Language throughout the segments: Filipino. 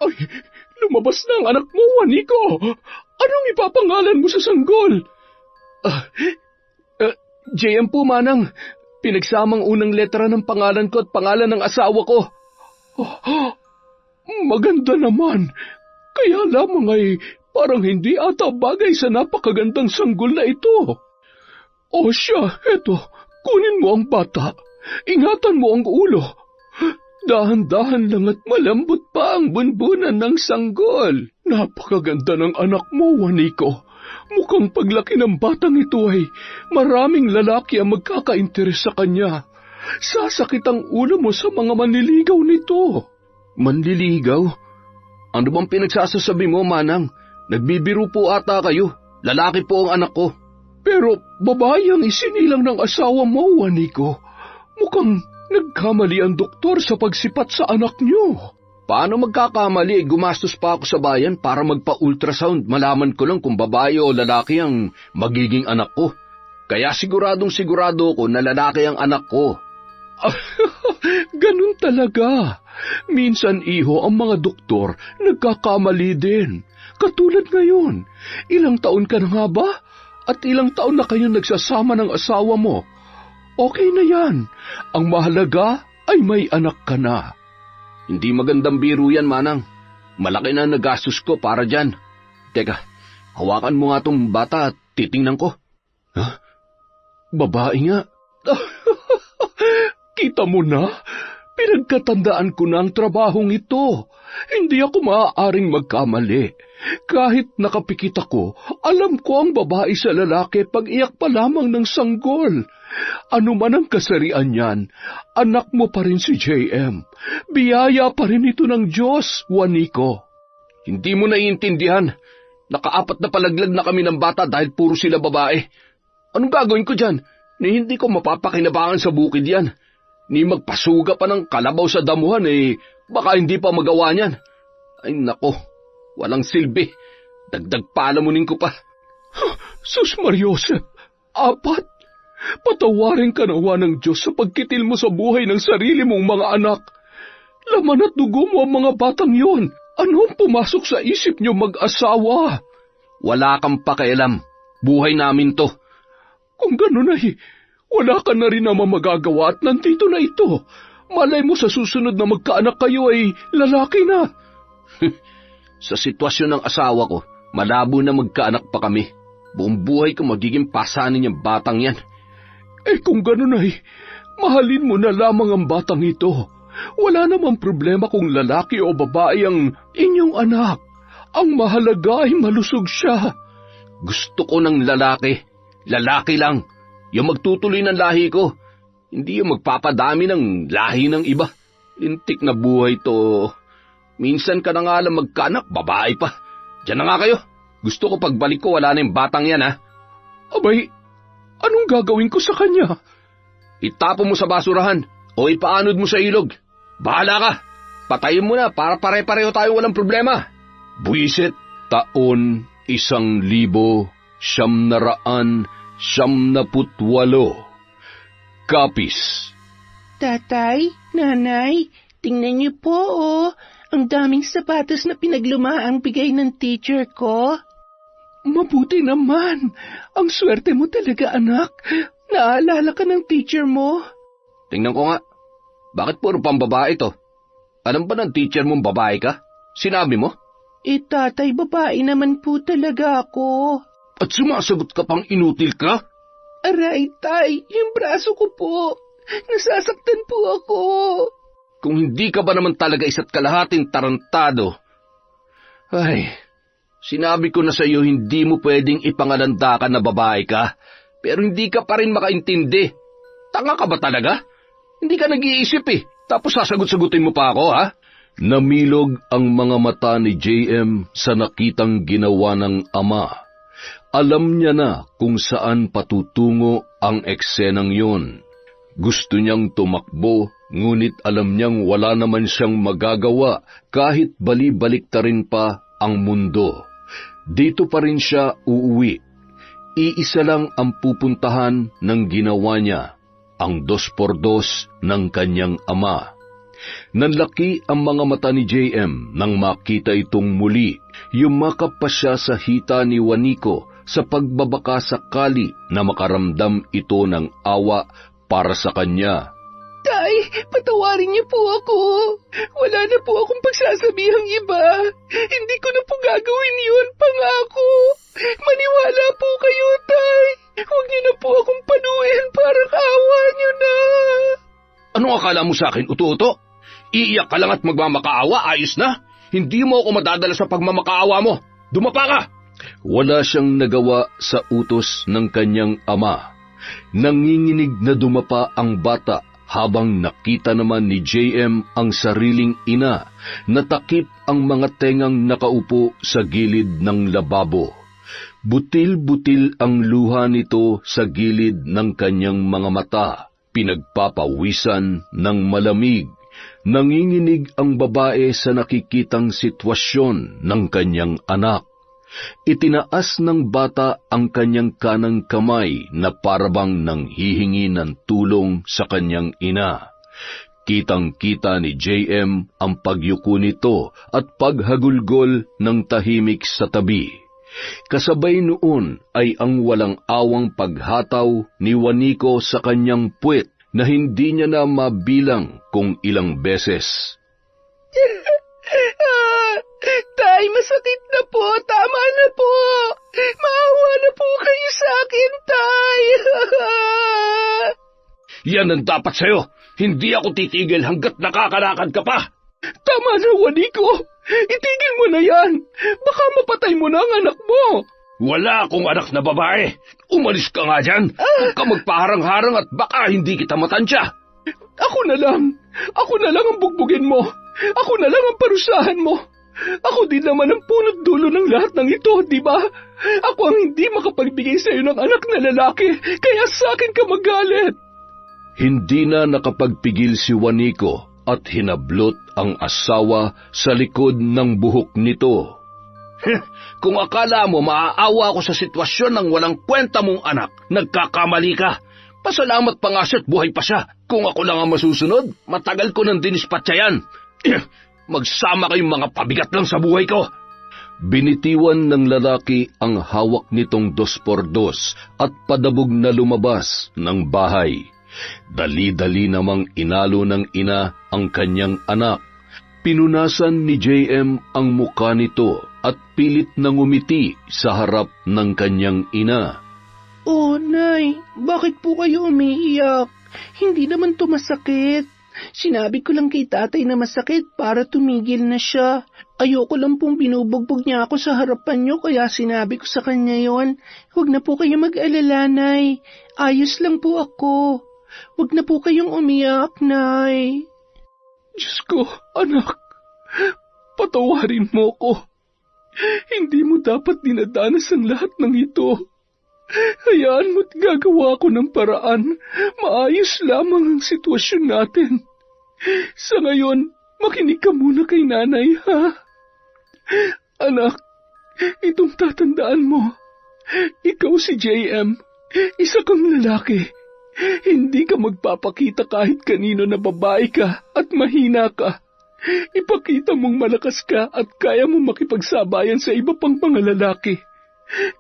Ay, lumabas na ang anak mo, Juanico. Anong ipapangalan mo sa sanggol? JM po, Manang. Pinagsamang unang letra ng pangalan ko at pangalan ng asawa ko. Maganda naman. Kaya lamang ay parang hindi ata bagay sa napakagandang sanggol na ito. O siya, eto, kunin mo ang bata. Ingatan mo ang ulo. Dahan-dahan lang at malambot pa ang bunbunan ng sanggol. Napakaganda ng anak mo, Juanico. Mukhang paglaki ng batang ito ay maraming lalaki ang magkaka-interes sa kanya. Sasakit ang ulo mo sa mga manliligaw nito. Manliligaw? Ano bang pinagsasasabi mo, Manang? Nagbibiro po ata kayo. Lalaki po ang anak ko. Pero babae ang isinilang ng asawa mo, Juanico. Mukhang nagkamali ang doktor sa pagsipat sa anak niyo. Paano magkakamali? Gumastos pa ako sa bayan para magpa-ultrasound. Malaman ko lang kung babae o lalaki ang magiging anak ko. Kaya siguradong sigurado ko na lalaki ang anak ko. Ganun talaga. Minsan, iho, ang mga doktor nagkakamali din. Katulad ngayon, ilang taon ka na nga ba? At ilang taon na kayong nagsasama ng asawa mo? Okay na yan. Ang mahalaga ay may anak ka na. Hindi magandang biro yan, Manang. Malaki na nagastos ko para dyan. Teka, hawakan mo nga tong bata at titingnan ko. Huh? Babae nga. Kita mo na? Pinagkatandaan ko na ang trabahong ito. Hindi ako maaaring magkamali. Kahit nakapikit ako, alam ko ang babae sa lalaki pag iyak pa lamang ng sanggol. Ano man ang kasarian niyan, anak mo pa rin si JM. Biyaya pa rin ito ng Diyos, Juanico. Hindi mo naiintindihan. Naka-4 na palaglag na kami ng bata dahil puro sila babae. Anong gagawin ko dyan? Ni hindi ko mapapakinabangan sa bukid yan. Ni magpasuga pa ng kalabaw sa damuhan baka hindi pa magawa niyan. Ay nako, walang silbi. Dagdag palamunin ko pa. Sus Mariosep, 4? Patawarin ka nawa ng Diyos sa pagkitil mo sa buhay ng sarili mong mga anak. Laman at dugo mo ang mga batang yon. Ano ang pumasok sa isip niyo mag-asawa? Wala kang pakialam. Buhay namin to. Kung gano'n ay, wala ka na rin naman magagawa at nandito na ito. Malay mo sa susunod na magkaanak kayo ay lalaki na. Sa sitwasyon ng asawa ko, malabo na magkaanak pa kami. Buong buhay ko magiging pasanin yung batang yan. Kung gano'n ay, mahalin mo na lamang ang batang ito. Wala namang problema kung lalaki o babae ang inyong anak. Ang mahalaga ay malusog siya. Gusto ko ng lalaki. Lalaki lang. Yung magtutuloy ng lahi ko. Hindi yung magpapadami ng lahi ng iba. Lintik na buhay to. Minsan ka na nga lang magkaanak, babae pa. Diyan na nga kayo. Gusto ko pagbalik ko wala na yung batang yan, ha? Abay, anong gagawin ko sa kanya? Itapon mo sa basurahan o ipaanod mo sa ilog. Bahala ka. Patayin mo na para pare-pareho tayo walang problema. Buwisit. Taon 1978. Kapis. Tatay, nanay, tingnan niyo po ang daming sapatos na pinaglumaang bigay ng teacher ko. Mabuti naman. Ang swerte mo talaga, anak. Naalala ka ng teacher mo. Tingnan ko nga. Bakit puro pambabae to? Alam ba ng teacher mong babae ka? Sinabi mo? Tatay, babae naman po talaga ako. At sumasagot ka pang inutil ka? Aray, tay, yung braso ko po. Nasasaktan po ako. Kung hindi ka ba naman talaga isa't kalahating tarantado. Ay, sinabi ko na sa iyo hindi mo pwedeng ipangalandakan na babae ka, pero hindi ka pa rin makaintindi. Tanga ka ba talaga? Hindi ka nag-iisip tapos sasagot-sagutin mo pa ako, ha? Namilog ang mga mata ni JM sa nakitang ginawa ng ama. Alam niya na kung saan patutungo ang eksenang yun. Gusto niyang tumakbo, ngunit alam niyang wala naman siyang magagawa kahit bali-baliktarin pa ang mundo. Dito pa rin siya uuwi. Iisa lang ang pupuntahan ng ginawa niya, ang 2x2 ng kanyang ama. Nanlaki ang mga mata ni JM nang makita itong muli. Yumakap pa siya sa hita ni Juanico sa pagbabaka sakali na makaramdam ito ng awa para sa kanya. Tay, patawarin niyo po ako. Wala na po akong pagsasabihang iba. Hindi ko na po gagawin yun, pangako. Maniwala po kayo, Tay. Huwag niyo na po akong panuhin, parang awa niyo na. Ano akala mo sa akin, uto-uto? Iiyak ka lang at magmamakaawa, ayos na? Hindi mo ako madadala sa pagmamakaawa mo. Dumapa ka! Wala siyang nagawa sa utos ng kanyang ama. Nanginginig na dumapa ang bata habang nakita naman ni JM ang sariling ina na takip ang mga tengang nakaupo sa gilid ng lababo. Butil-butil ang luha nito sa gilid ng kanyang mga mata, pinagpapawisan ng malamig. Nanginginig ang babae sa nakikitang sitwasyon ng kanyang anak. Itinaas ng bata ang kanyang kanang kamay na parabang nanghihingi ng tulong sa kanyang ina. Kitang-kita ni JM ang pagyuko nito at paghagulgol ng tahimik sa tabi. Kasabay noon ay ang walang awang paghataw ni Juanico sa kanyang puwet na hindi niya na mabilang kung ilang beses. Tay, masakit na po. Tama na po. Maawa na po kayo sa akin, Tay. Yan ang dapat sa'yo. Hindi ako titigil hanggat nakakalakad ka pa. Tama na, Juanico. Itigil mo na yan. Baka mapatay mo na ang anak mo. Wala akong anak na babae. Umalis ka nga dyan. Huwag ka magpaharang-harang at baka hindi kita matansya. Ako na lang. Ako na lang ang bugbugin mo. Ako na lang ang parusahan mo. Ako din naman ang punot dulo ng lahat ng ito, di ba? Ako ang hindi makapagbigay sa iyo ng anak na lalaki, kaya sa akin ka magalit. Hindi na nakapagpigil si Juanico at hinablot ang asawa sa likod ng buhok nito. Kung akala mo maaawa ako sa sitwasyon ng walang kwenta mong anak, nagkakamali ka. Pasalamat pa nga siya at buhay pa siya. Kung ako lang ang masusunod, matagal ko nang dinispatsa yan. Magsama kayong mga pabigat lang sa buhay ko. Binitiwan ng lalaki ang hawak nitong 2x2 at padabog na lumabas ng bahay. Dali-dali namang inalo ng ina ang kanyang anak. Pinunasan ni JM ang muka nito at pilit na ngumiti sa harap ng kanyang ina. Oh, Nay, bakit po kayo umiiyak? Hindi naman to masakit. Sinabi ko lang kay tatay na masakit para tumigil na siya. Ayoko lang pong binubugbog niya ako sa harapan niyo kaya sinabi ko sa kanya yon. Huwag na po kayo mag-alala, Nay. Ayos lang po ako. Huwag na po kayong umiyak, Nay. Diyos ko, anak. Patawarin mo ko. Hindi mo dapat dinadanas ang lahat ng ito. Hayaan mo't gagawa ko ng paraan. Maayos lamang ang sitwasyon natin. Sa ngayon, makinig ka muna kay nanay, ha? Anak, itong tatandaan mo. Ikaw si JM, isa kang lalaki. Hindi ka magpapakita kahit kanino na babae ka at mahina ka. Ipakita mong malakas ka at kaya mong makipagsabayan sa iba pang mga lalaki.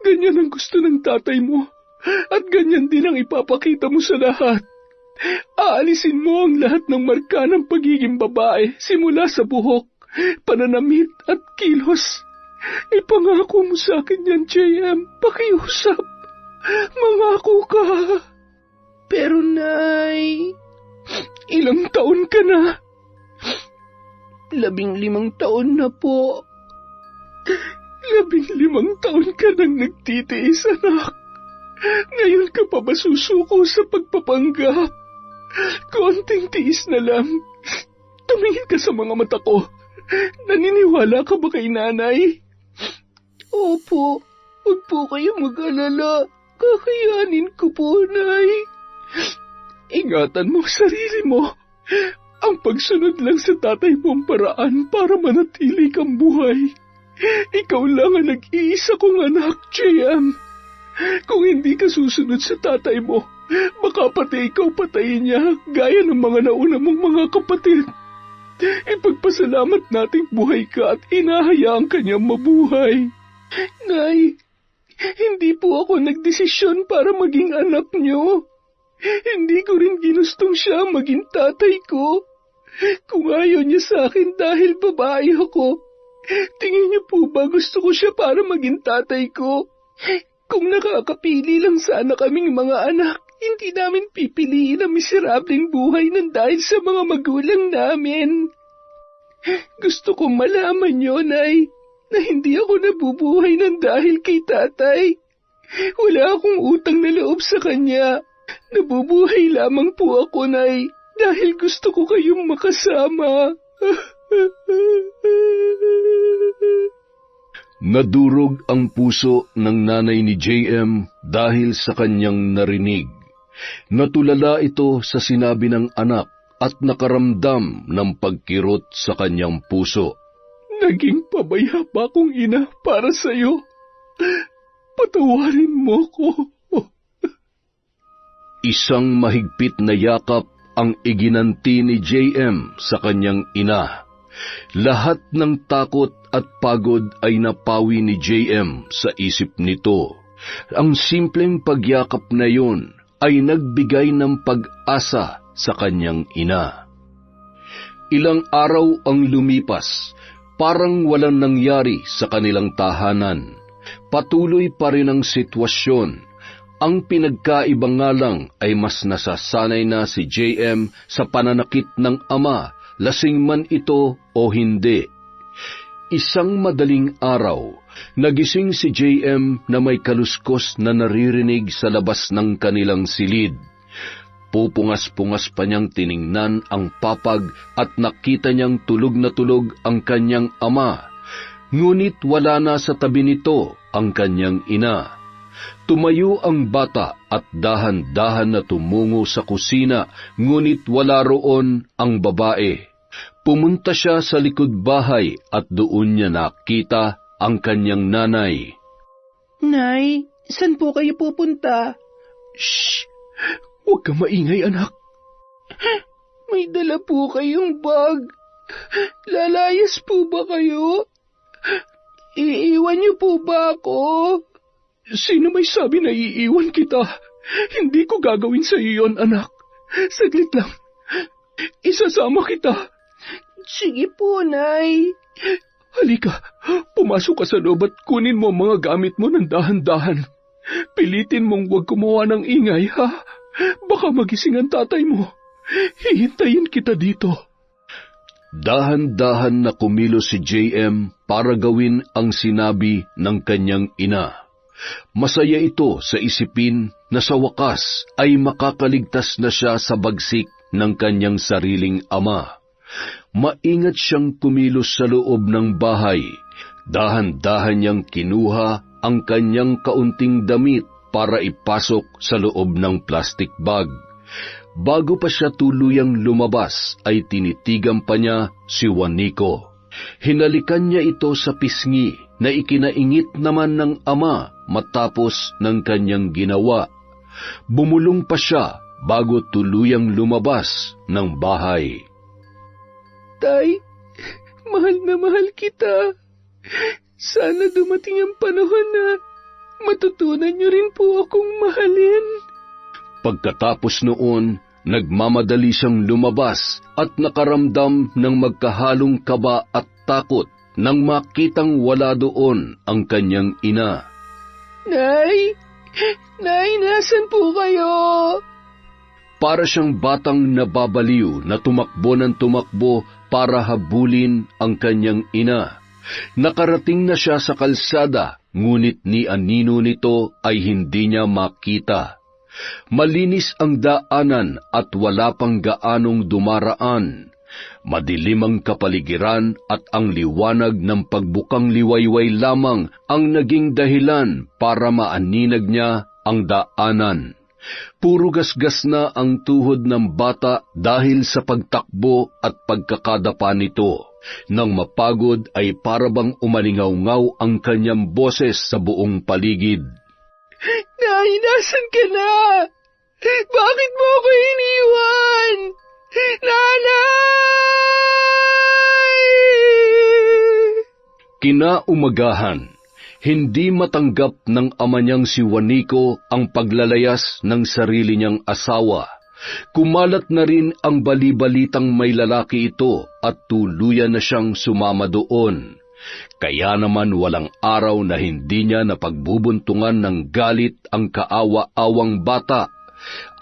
Ganyan ang gusto ng tatay mo, at ganyan din ang ipapakita mo sa lahat. Aalisin mo ang lahat ng marka ng pagiging babae simula sa buhok, pananamit at kilos. Ipangako mo sa akin yan, JM. Pakiusap. Mangako ka. Pero, Nay, ilang taon ka na? 15 taon na po. 15 taon ka nang nagtitiis, anak. Ngayon ka pa ba susuko sa pagpapanggap? Konting tiis na lang. Tumingin ka sa mga mata ko. Naniniwala ka ba kay nanay? Opo, huwag po kayo mag-alala. Kakayanin ko po, Nay. Ingatan mo sarili mo. Ang pagsunod lang sa tatay mo ang paraan para manatili kang buhay. Ikaw lang ang nag-iisa kong anak, JM. Kung hindi ka susunod sa tatay mo, baka pati ikaw patayin niya gaya ng mga nauna mong mga kapatid. Ipagpasalamat nating buhay ka at inahayaan ka niyang mabuhay. Nay, hindi po ako nagdesisyon para maging anak niyo. Hindi ko rin ginustong siya maging tatay ko. Kung ayaw niya sa akin dahil babae ako, tingin niyo po ba gusto ko siya para maging tatay ko? Kung nakakapili lang sana kaming mga anak, hindi namin pipiliin ang miserableng buhay ng dahil sa mga magulang namin. Gusto kong malaman niyo, Nay, na hindi ako nabubuhay ng dahil kay tatay. Wala akong utang na loob sa kanya. Nabubuhay lamang po ako, Nay, dahil gusto ko kayong makasama. Nadurog ang puso ng nanay ni JM dahil sa kanyang narinig. Natulala ito sa sinabi ng anak at nakaramdam ng pagkirot sa kanyang puso. Naging pabayapa kong ina para sa iyo. Patawarin mo ko. Isang mahigpit na yakap ang iginanti ni JM sa kanyang ina. Lahat ng takot at pagod ay napawi ni JM sa isip nito. Ang simpleng pagyakap na yun ay nagbigay ng pag-asa sa kanyang ina. Ilang araw ang lumipas, parang walang nangyari sa kanilang tahanan. Patuloy pa rin ang sitwasyon. Ang pinagkaiba nga lang ay mas nasasanay na si JM sa pananakit ng ama, lasing man ito o hindi. Isang madaling araw, nagising si JM na may kaluskos na naririnig sa labas ng kanilang silid. Pupungas-pungas pa niyang tiningnan ang papag at nakita niyang tulog na tulog ang kanyang ama. Ngunit wala na sa tabi nito ang kanyang ina. Tumayo ang bata at dahan-dahan na tumungo sa kusina, ngunit wala roon ang babae. Pumunta siya sa likod bahay at doon niya nakita ang kanyang nanay. Nay, saan po kayo pupunta? Shh! Huwag ka maingay, anak. May dala po kayong bag. Lalayas po ba kayo? Iiwan niyo po ba ako? Sino may sabi na iiwan kita? Hindi ko gagawin sa iyo yon, anak. Saglit lang. Isasama kita. Sige po, Nay. Halika, pumasok ka sa loob at kunin mo ang mga gamit mo ng dahan-dahan. Pilitin mong huwag gumawa ng ingay, ha? Baka magising ang tatay mo. Hihintayin kita dito. Dahan-dahan na kumilos si JM para gawin ang sinabi ng kanyang ina. Masaya ito sa isipin na sa wakas ay makakaligtas na siya sa bagsik ng kanyang sariling ama. Maingat siyang kumilos sa loob ng bahay. Dahan-dahan niyang kinuha ang kanyang kaunting damit para ipasok sa loob ng plastic bag. Bago pa siya tuluyang lumabas ay tinitigan pa niya si Juanico. Hinalikan niya ito sa pisngi na ikinaingit naman ng ama matapos ng kanyang ginawa. Bumulong pa siya bago tuluyang lumabas ng bahay. Tay, mahal na mahal kita. Sana dumating ang panahon na matutunan niyo rin po akong mahalin. Pagkatapos noon, nagmamadali siyang lumabas at nakaramdam ng magkahalong kaba at takot nang makitang wala doon ang kanyang ina. Nay! Nay, nasan po kayo? Para siyang batang nababaliw na tumakbo ng tumakbo para habulin ang kanyang ina. Nakarating na siya sa kalsada, ngunit ni anino nito ay hindi niya makita. Malinis ang daanan at wala pang gaanong dumaraan. Madilim ang kapaligiran at ang liwanag ng pagbukang liwayway lamang ang naging dahilan para maaninag niya ang daanan. Puro gasgas na ang tuhod ng bata dahil sa pagtakbo at pagkakadapa nito. Nang mapagod ay parabang umalingaw-ngaw ang kanyang boses sa buong paligid. Nay, nasan ka na? Bakit mo ako iniwan? Nanay! Kinaumagahan, hindi matanggap ng ama niyang si Juanico ang paglalayas ng sarili niyang asawa. Kumalat na rin ang balibalitang may lalaki ito at tuluyan na siyang sumama doon. Kaya naman walang araw na hindi niya napagbubuntungan ng galit ang kaawa-awang bata.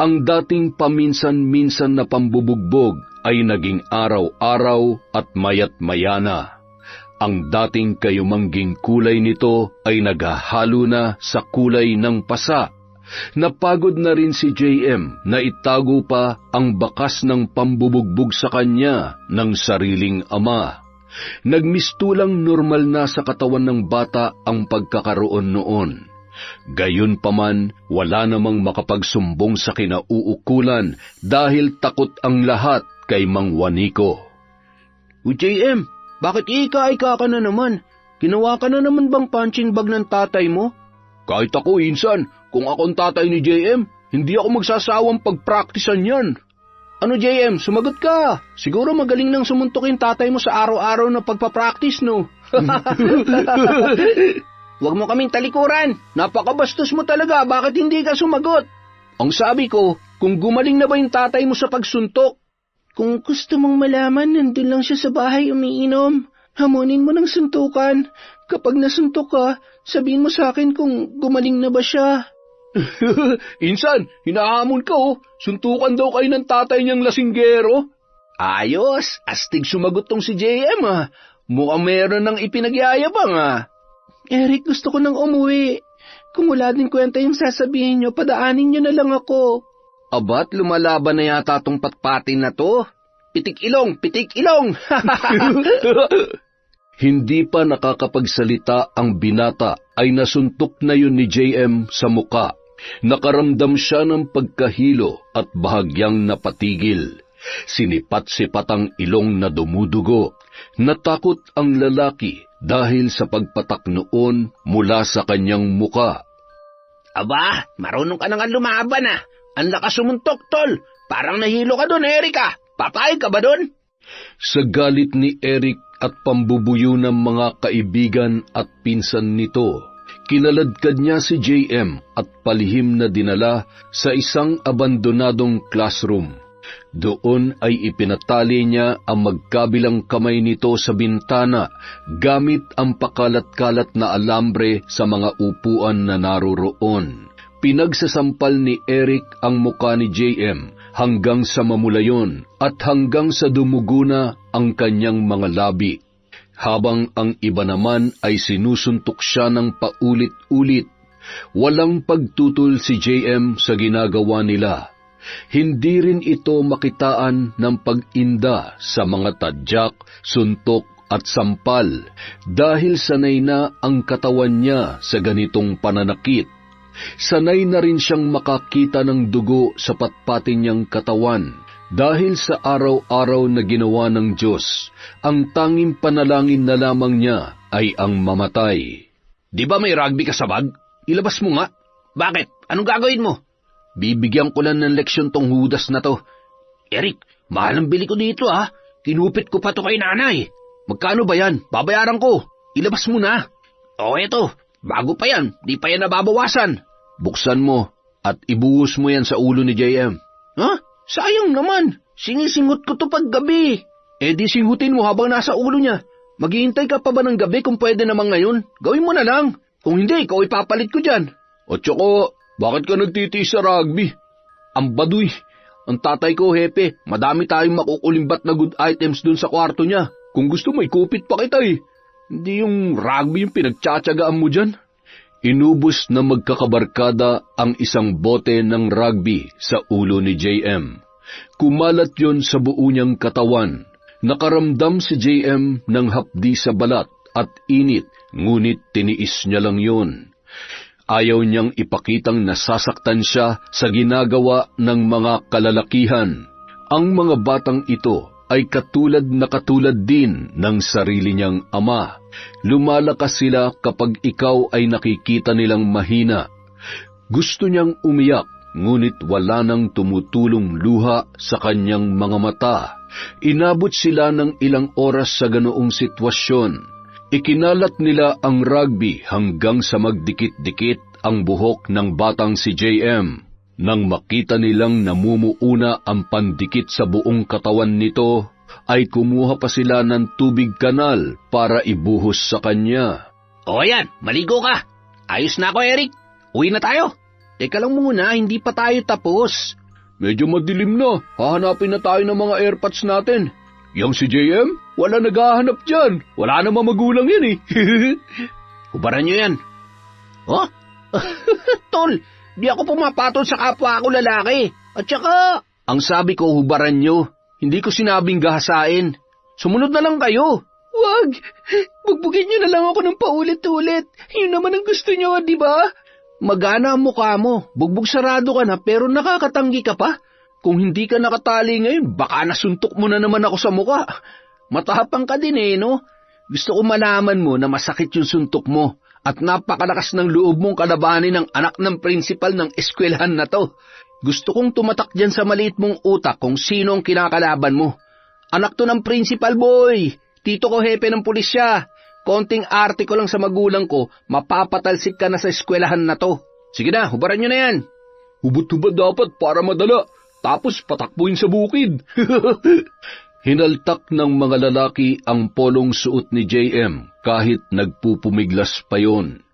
Ang dating paminsan-minsan na pambubugbog ay naging araw-araw at mayat-maya na. Ang dating kayumangging kulay nito ay naghahalo na sa kulay ng pasa. Napagod na rin si JM na itago pa ang bakas ng pambubugbog sa kanya ng sariling ama. Nagmistulang normal na sa katawan ng bata ang pagkakaroon noon. Gayunpaman, wala namang makapagsumbong sa kinauukulan dahil takot ang lahat kay Mang Juanico. JM, bakit ika-ika ka na naman? Ginawa ka na naman bang punching bag ng tatay mo? Kahit ako, insan, kung akong tatay ni JM, hindi ako magsasawang pagpraktisan yan. Ano JM, sumagot ka. Siguro magaling nang sumuntok yung tatay mo sa araw-araw na pagpapractice, no? Huwag mo kaming talikuran. Napakabastos mo talaga, bakit hindi ka sumagot? Ang sabi ko, kung gumaling na ba yung tatay mo sa pagsuntok? Kung gusto mong malaman, nandun lang siya sa bahay umiinom. Hamunin mo ng suntukan. Kapag nasuntok ka, sabihin mo sa akin kung gumaling na ba siya. Insan, hinahamon ka Suntukan daw kayo ng tatay niyang lasinggero. Ayos, astig sumagot tong si JM Mukhang meron ng ipinagyayabang Eric, gusto ko nang umuwi. Kung wala din kwenta yung sasabihin niyo, padaanin niyo na lang ako. Abat, lumalaban na yata tong patpatin na to. Pitik ilong, pitik ilong! Hindi pa nakakapagsalita ang binata ay nasuntok na yun ni JM sa muka. Nakaramdam siya ng pagkahilo at bahagyang napatigil. Sinipat-sipat ang ilong na dumudugo. Natakot ang lalaki dahil sa pagpatak noon mula sa kanyang muka. Aba, marunong ka na nga lumaban Ang lakas sumuntok, tol. Parang nahilo ka doon, Erika. Papayag ka ba doon? Sa galit ni Eric at pambubuyo ng mga kaibigan at pinsan nito, kinaladkad niya si JM at palihim na dinala sa isang abandonadong classroom. Doon ay ipinatali niya ang magkabilang kamay nito sa bintana gamit ang pakalat-kalat na alambre sa mga upuan na naroroon. Pinagsasampal ni Eric ang muka ni JM hanggang sa mamulayon at hanggang sa dumugo na ang kanyang mga labi. Habang ang iba naman ay sinusuntok siya ng paulit-ulit. Walang pagtutol si JM sa ginagawa nila. Hindi rin ito makitaan ng pag-inda sa mga tadyak, suntok at sampal dahil sanay na ang katawan niya sa ganitong pananakit. Sanay na rin siyang makakita ng dugo sa patpatin niyang katawan. Dahil sa araw-araw na ginawa ng Diyos, ang tanging panalangin na lamang niya ay ang mamatay. Di ba may rugby ka sa bag? Ilabas mo nga. Bakit? Anong gagawin mo? Bibigyan ko lang ng leksyon tong Judas na to. Eric, mahal ang bili ko dito Kinupit ko pa to kay nanay. Magkano ba yan? Babayaran ko. Ilabas mo na. O eto, bago pa yan. Di pa yan nababawasan. Buksan mo at ibuhos mo yan sa ulo ni JM. Sayang naman. Sinisingot ko to paggabi. Di singutin mo habang nasa ulo niya. Maghihintay ka pa ba ng gabi kung pwede naman ngayon? Gawin mo na lang. Kung hindi, ikaw ipapalit ko dyan. At saka, bakit ka nagtitiis sa rugby? Ang baduy. Ang tatay ko, hepe, madami tayong makukulimbat na good items dun sa kwarto niya. Kung gusto mo, ikupit pa kita Hindi yung rugby yung pinagtsatsagaan mo dyan. Inubos na magkakabarkada ang isang bote ng rugby sa ulo ni JM. Kumalat yon sa buo niyang katawan. Nakaramdam si JM ng hapdi sa balat at init, ngunit tiniis niya lang yon. Ayaw niyang ipakitang nasasaktan siya sa ginagawa ng mga kalalakihan. Ang mga batang ito ay katulad din ng sarili niyang ama. Lumalakas sila kapag ikaw ay nakikita nilang mahina. Gusto niyang umiyak, ngunit wala nang tumutulong luha sa kanyang mga mata. Inabot sila ng ilang oras sa ganoong sitwasyon. Ikinalat nila ang rugby hanggang sa magdikit-dikit ang buhok ng batang si JM. Nang makita nilang namumuuna ang pandikit sa buong katawan nito, ay kumuha pa sila ng tubig kanal para ibuhos sa kanya. O yan, maligo ka. Ayos na ako, Eric. Uwi na tayo. Teka lang muna, hindi pa tayo tapos. Medyo madilim na. Hahanapin na tayo ng mga airpods natin. Yang si JM, wala naghahanap dyan. Wala namang magulang yan eh. Hubaran nyo yan. Oh? Tol, di ako pumapatol sa kapwa ko lalaki. At saka, ang sabi ko hubaran nyo. Hindi ko sinabing gahasain. Sumunod na lang kayo. Wag! Bugbugin nyo na lang ako ng paulit-ulit. Yun naman ang gusto nyo, di ba? Magana ang mukha mo. Bugbog sarado ka na pero nakakatanggi ka pa. Kung hindi ka nakatali ngayon, baka nasuntok mo na naman ako sa mukha. Matapang ka din eh, no? Gusto ko malaman mo na masakit yung suntok mo at napakalakas ng loob mong kalabanin ng anak ng prinsipal ng eskwelahan na to. Gusto kong tumatak dyan sa maliit mong utak kung sino ang kinakalaban mo. Anak to ng prinsipal, boy. Tito ko hepe ng pulisya. Konting arte ko lang sa magulang ko, mapapatalsik ka na sa eskwelahan na to. Sige na, hubaran nyo na yan. Hubot-hubad dapat para madala. Tapos patakbuhin sa bukid. Hinaltak ng mga lalaki ang polong suot ni JM kahit nagpupumiglas pa yon.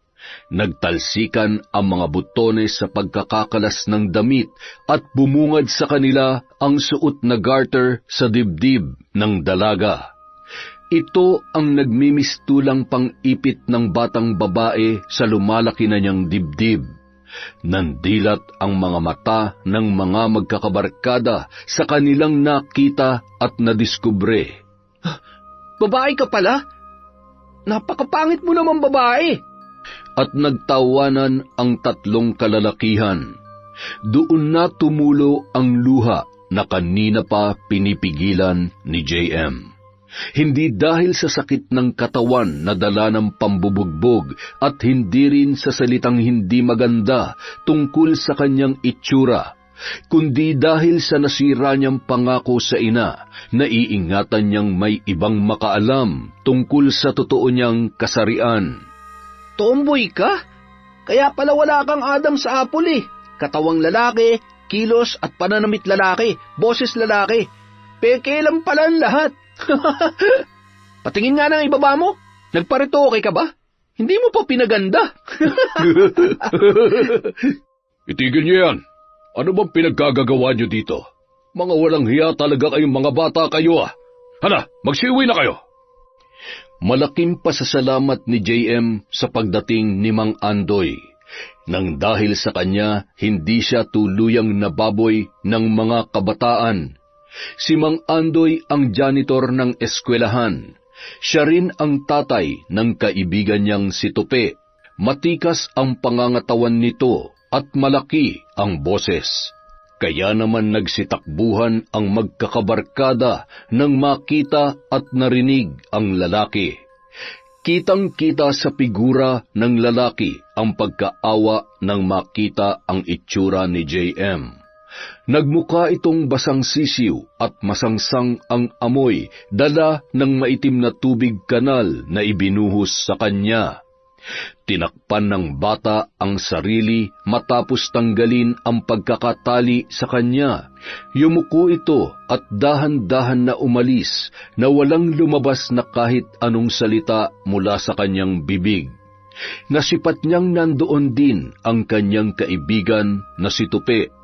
Nagtalsikan ang mga butones sa pagkakakalas ng damit at bumungad sa kanila ang suot na garter sa dibdib ng dalaga. Ito ang nagmimistulang pang-ipit ng batang babae sa lumalaki na niyang dibdib. Nandilat ang mga mata ng mga magkakabarkada sa kanilang nakita at nadiskubre. Babae ka pala? Napakapangit mo naman babae. At nagtawanan ang tatlong kalalakihan. Doon na tumulo ang luha na kanina pa pinipigilan ni JM. Hindi dahil sa sakit ng katawan na dala ng pambubugbog at hindi rin sa salitang hindi maganda tungkol sa kanyang itsura, kundi dahil sa nasira niyang pangako sa ina na iingatan niyang may ibang makaalam tungkol sa totoo niyang kasarian. Tomboy ka? Kaya pala wala kang Adam sa apple eh. Katawang lalaki, kilos at pananamit lalaki, boses lalaki. Peke lang pala ang lahat. Patingin nga ng ibaba mo. Nagparitoke ka ba? Hindi mo pa pinaganda. Itigil niyo yan. Ano bang pinaggagawa niyo dito? Mga walang hiya talaga kayong mga bata kayo ah. Hala, magsiuwi na kayo. Malaking pasasalamat ni JM sa pagdating ni Mang Andoy. Nang dahil sa kanya, hindi siya tuluyang nababoy ng mga kabataan. Si Mang Andoy ang janitor ng eskwelahan. Siya rin ang tatay ng kaibigan niyang si Tupe. Matikas ang pangangatawan nito at malaki ang boses. Kaya naman nagsitakbuhan ang magkakabarkada nang makita at narinig ang lalaki. Kitang-kita sa figura ng lalaki ang pagkaawa nang makita ang itsura ni JM. Nagmukha itong basang sisiw at masangsang ang amoy dala ng maitim na tubig kanal na ibinuhos sa kanya. Tinakpan ng bata ang sarili matapos tanggalin ang pagkakatali sa kanya. Yumuko ito at dahan-dahan na umalis na walang lumabas na kahit anong salita mula sa kanyang bibig. Nasipat niyang nandoon din ang kanyang kaibigan na si Tupe.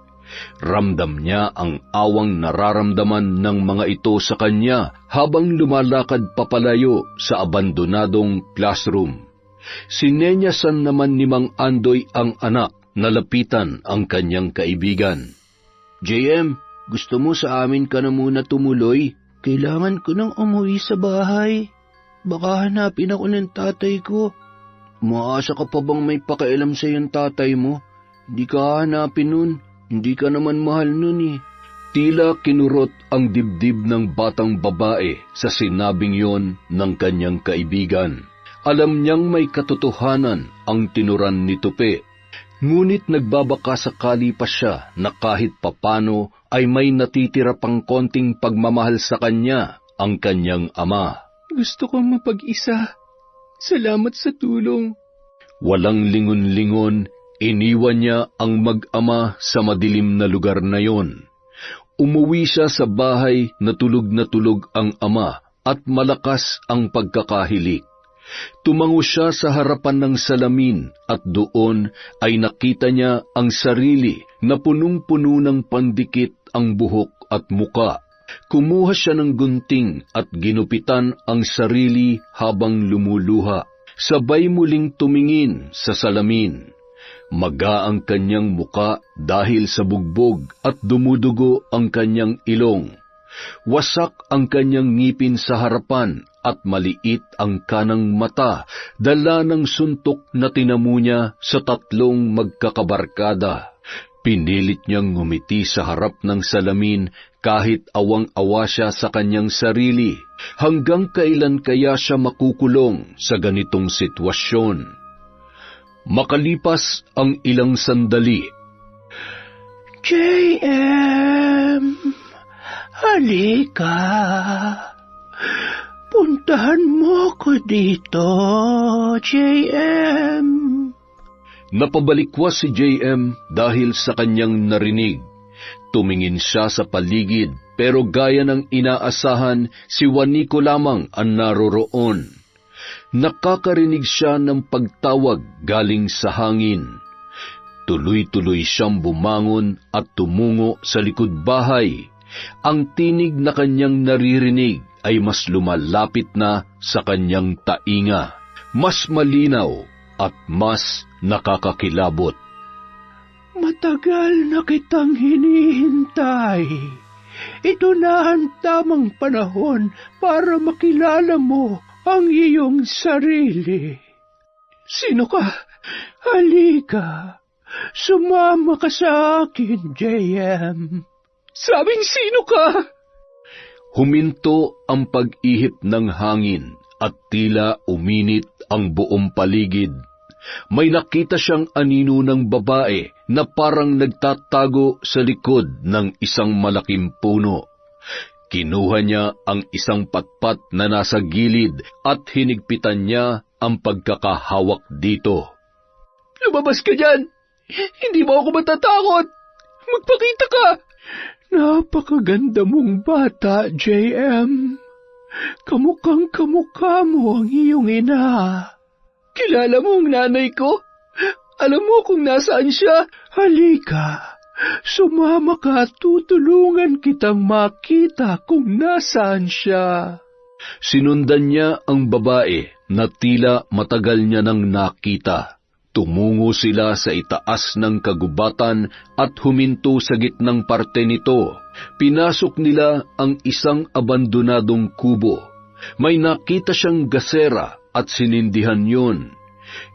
Ramdam niya ang awang nararamdaman ng mga ito sa kanya habang lumalakad papalayo sa abandonadong classroom. Sinenyasan naman ni Mang Andoy ang anak na lapitan ang kanyang kaibigan. JM, gusto mo sa amin ka na muna tumuloy? Kailangan ko nang umuwi sa bahay. Baka hanapin ako ng tatay ko. Umaasa ka pa bang may pakialam sa iyong tatay mo? Hindi ka hanapin nun. Hindi ka naman mahal nun eh. Tila kinurot ang dibdib ng batang babae sa sinabing yon ng kanyang kaibigan. Alam niyang may katotohanan ang tinuran ni Tupe. Ngunit nagbabaka sakali pa siya na kahit papano ay may natitira pang konting pagmamahal sa kanya ang kanyang ama. Gusto kong mapag-isa. Salamat sa tulong. Walang lingon-lingon, iniwan niya ang mag-ama sa madilim na lugar na yon. Umuwi siya sa bahay na tulog ang ama at malakas ang pagkakahilik. Tumango siya sa harapan ng salamin at doon ay nakita niya ang sarili na punong-puno ng pandikit ang buhok at muka. Kumuha siya ng gunting at ginupitan ang sarili habang lumuluha. Sabay muling tumingin sa salamin. Maga ang kanyang muka dahil sa bugbog at dumudugo ang kanyang ilong. Wasak ang kanyang ngipin sa harapan at maliit ang kanang mata, dala ng suntok na tinamo niya sa 3 magkakabarkada. Pinilit niyang ngumiti sa harap ng salamin kahit awang-awa siya sa kanyang sarili. Hanggang kailan kaya siya makukulong sa ganitong sitwasyon? Makalipas ang ilang sandali. JM, halika. Puntahan mo ko dito, JM. Napabalikwas si JM dahil sa kanyang narinig. Tumingin siya sa paligid, pero gaya ng inaasahan, si Juanico lamang ang naroroon. Nakakarinig siya ng pagtawag galing sa hangin. Tuloy-tuloy siyang bumangon at tumungo sa likod bahay. Ang tinig na kanyang naririnig ay mas lumalapit na sa kanyang tainga, mas malinaw at mas nakakakilabot. Matagal na kitang hinihintay. Ito na ang tamang panahon para makilala mo ang iyong sarili. Sino ka? Halika. Sumama ka sa akin, JM. Sabing sino ka? Huminto ang pag-ihip ng hangin at tila uminit ang buong paligid. May nakita siyang anino ng babae na parang nagtatago sa likod ng isang malaking puno. Kinuha niya ang isang patpat na nasa gilid at hinigpitan niya ang pagkakahawak dito. Lumabas ka dyan! Hindi mo ako matatakot! Magpakita ka! Napakaganda mong bata, JM. Kamukhang-kamukha mo ang iyong ina. Kilala mo ang nanay ko? Alam mo kung nasaan siya? Halika, sumama ka at tutulungan kitang makita kung nasaan siya. Sinundan niya ang babae na tila matagal niya nang nakita. Tumungo sila sa itaas ng kagubatan at huminto sa gitnang parte nito. Pinasok nila ang isang abandonadong kubo. May nakita siyang gasera at sinindihan yun.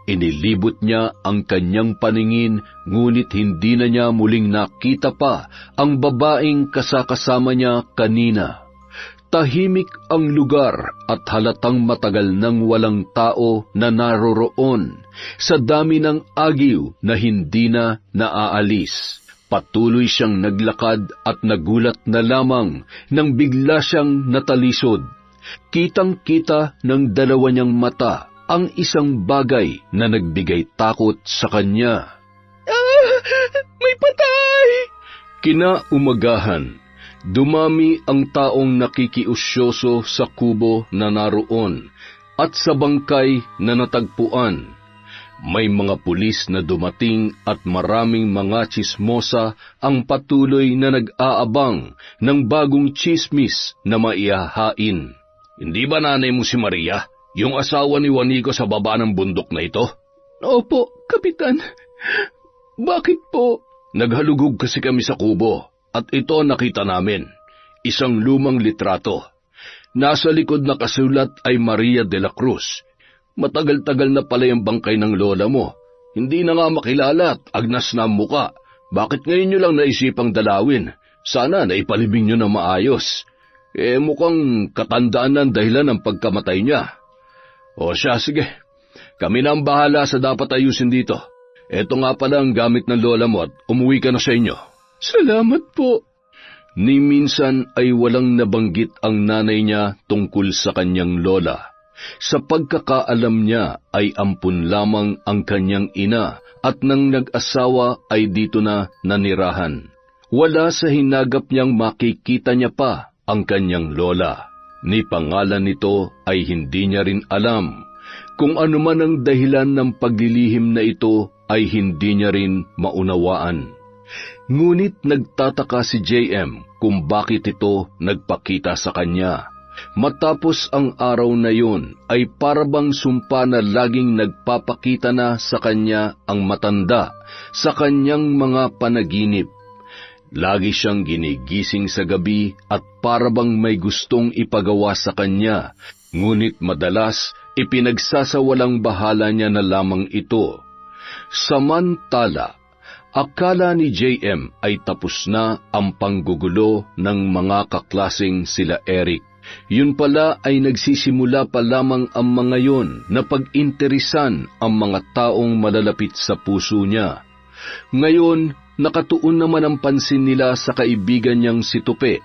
Inilibot niya ang kanyang paningin, ngunit hindi na niya muling nakita pa ang babaeng kasakasama niya kanina. Tahimik ang lugar at halatang matagal nang walang tao na naroroon sa dami ng agiw na hindi na naaalis. Patuloy siyang naglakad at nagulat na lamang nang bigla siyang natalisod. Kitang-kita ng 2 niyang mata ang isang bagay na nagbigay takot sa kanya. May patay! Kinaumagahan, dumami ang taong nakikiusyoso sa kubo na naroon at sa bangkay na natagpuan. May mga pulis na dumating at maraming mga tsismosa ang patuloy na nag-aabang ng bagong tsismis na maihahain. Hindi ba nanay mo si Maria, yung asawa ni Juanico sa baba ng bundok na ito? Opo, Kapitan. Bakit po? Naghalugog kasi kami sa kubo at ito ang nakita namin. Isang lumang litrato. Nasa likod na kasulat ay Maria de la Cruz. Matagal-tagal na pala yung bangkay ng lola mo. Hindi na nga makilala at agnas na ang muka. Bakit ngayon nyo lang naisipang dalawin? Sana naipalibing nyo na maayos. Mukhang katandaan ng dahilan ng pagkamatay niya. O siya, sige. Kami na ang bahala sa dapat ayusin dito. Ito nga pala ang gamit ng lola mo at umuwi ka na sa inyo. Salamat po. Ni minsan ay walang nabanggit ang nanay niya tungkol sa kanyang lola. Sa pagkakaalam niya ay 10 lamang ang kanyang ina at nang nag-asawa ay dito na nanirahan. Wala sa hinagap niyang makikita niya pa ang kanyang lola. Ni pangalan nito ay hindi niya rin alam. Kung ano man ang dahilan ng paglilihim na ito ay hindi niya rin maunawaan. Ngunit nagtataka si JM kung bakit ito nagpakita sa kanya. Matapos ang araw na yun ay parabang sumpa na laging nagpapakita na sa kanya ang matanda sa kanyang mga panaginip. Lagi siyang ginigising sa gabi at parabang may gustong ipagawa sa kanya, ngunit madalas ipinagsasawalang bahala niya na lamang ito. Samantala, akala ni JM ay tapos na ang panggugulo ng mga kaklaseng sila Eric. Yun pala ay nagsisimula pa lamang ang mga yon na pag-interesan ang mga taong malalapit sa puso niya. Ngayon, nakatuon naman ang pansin nila sa kaibigan niyang si Tupe.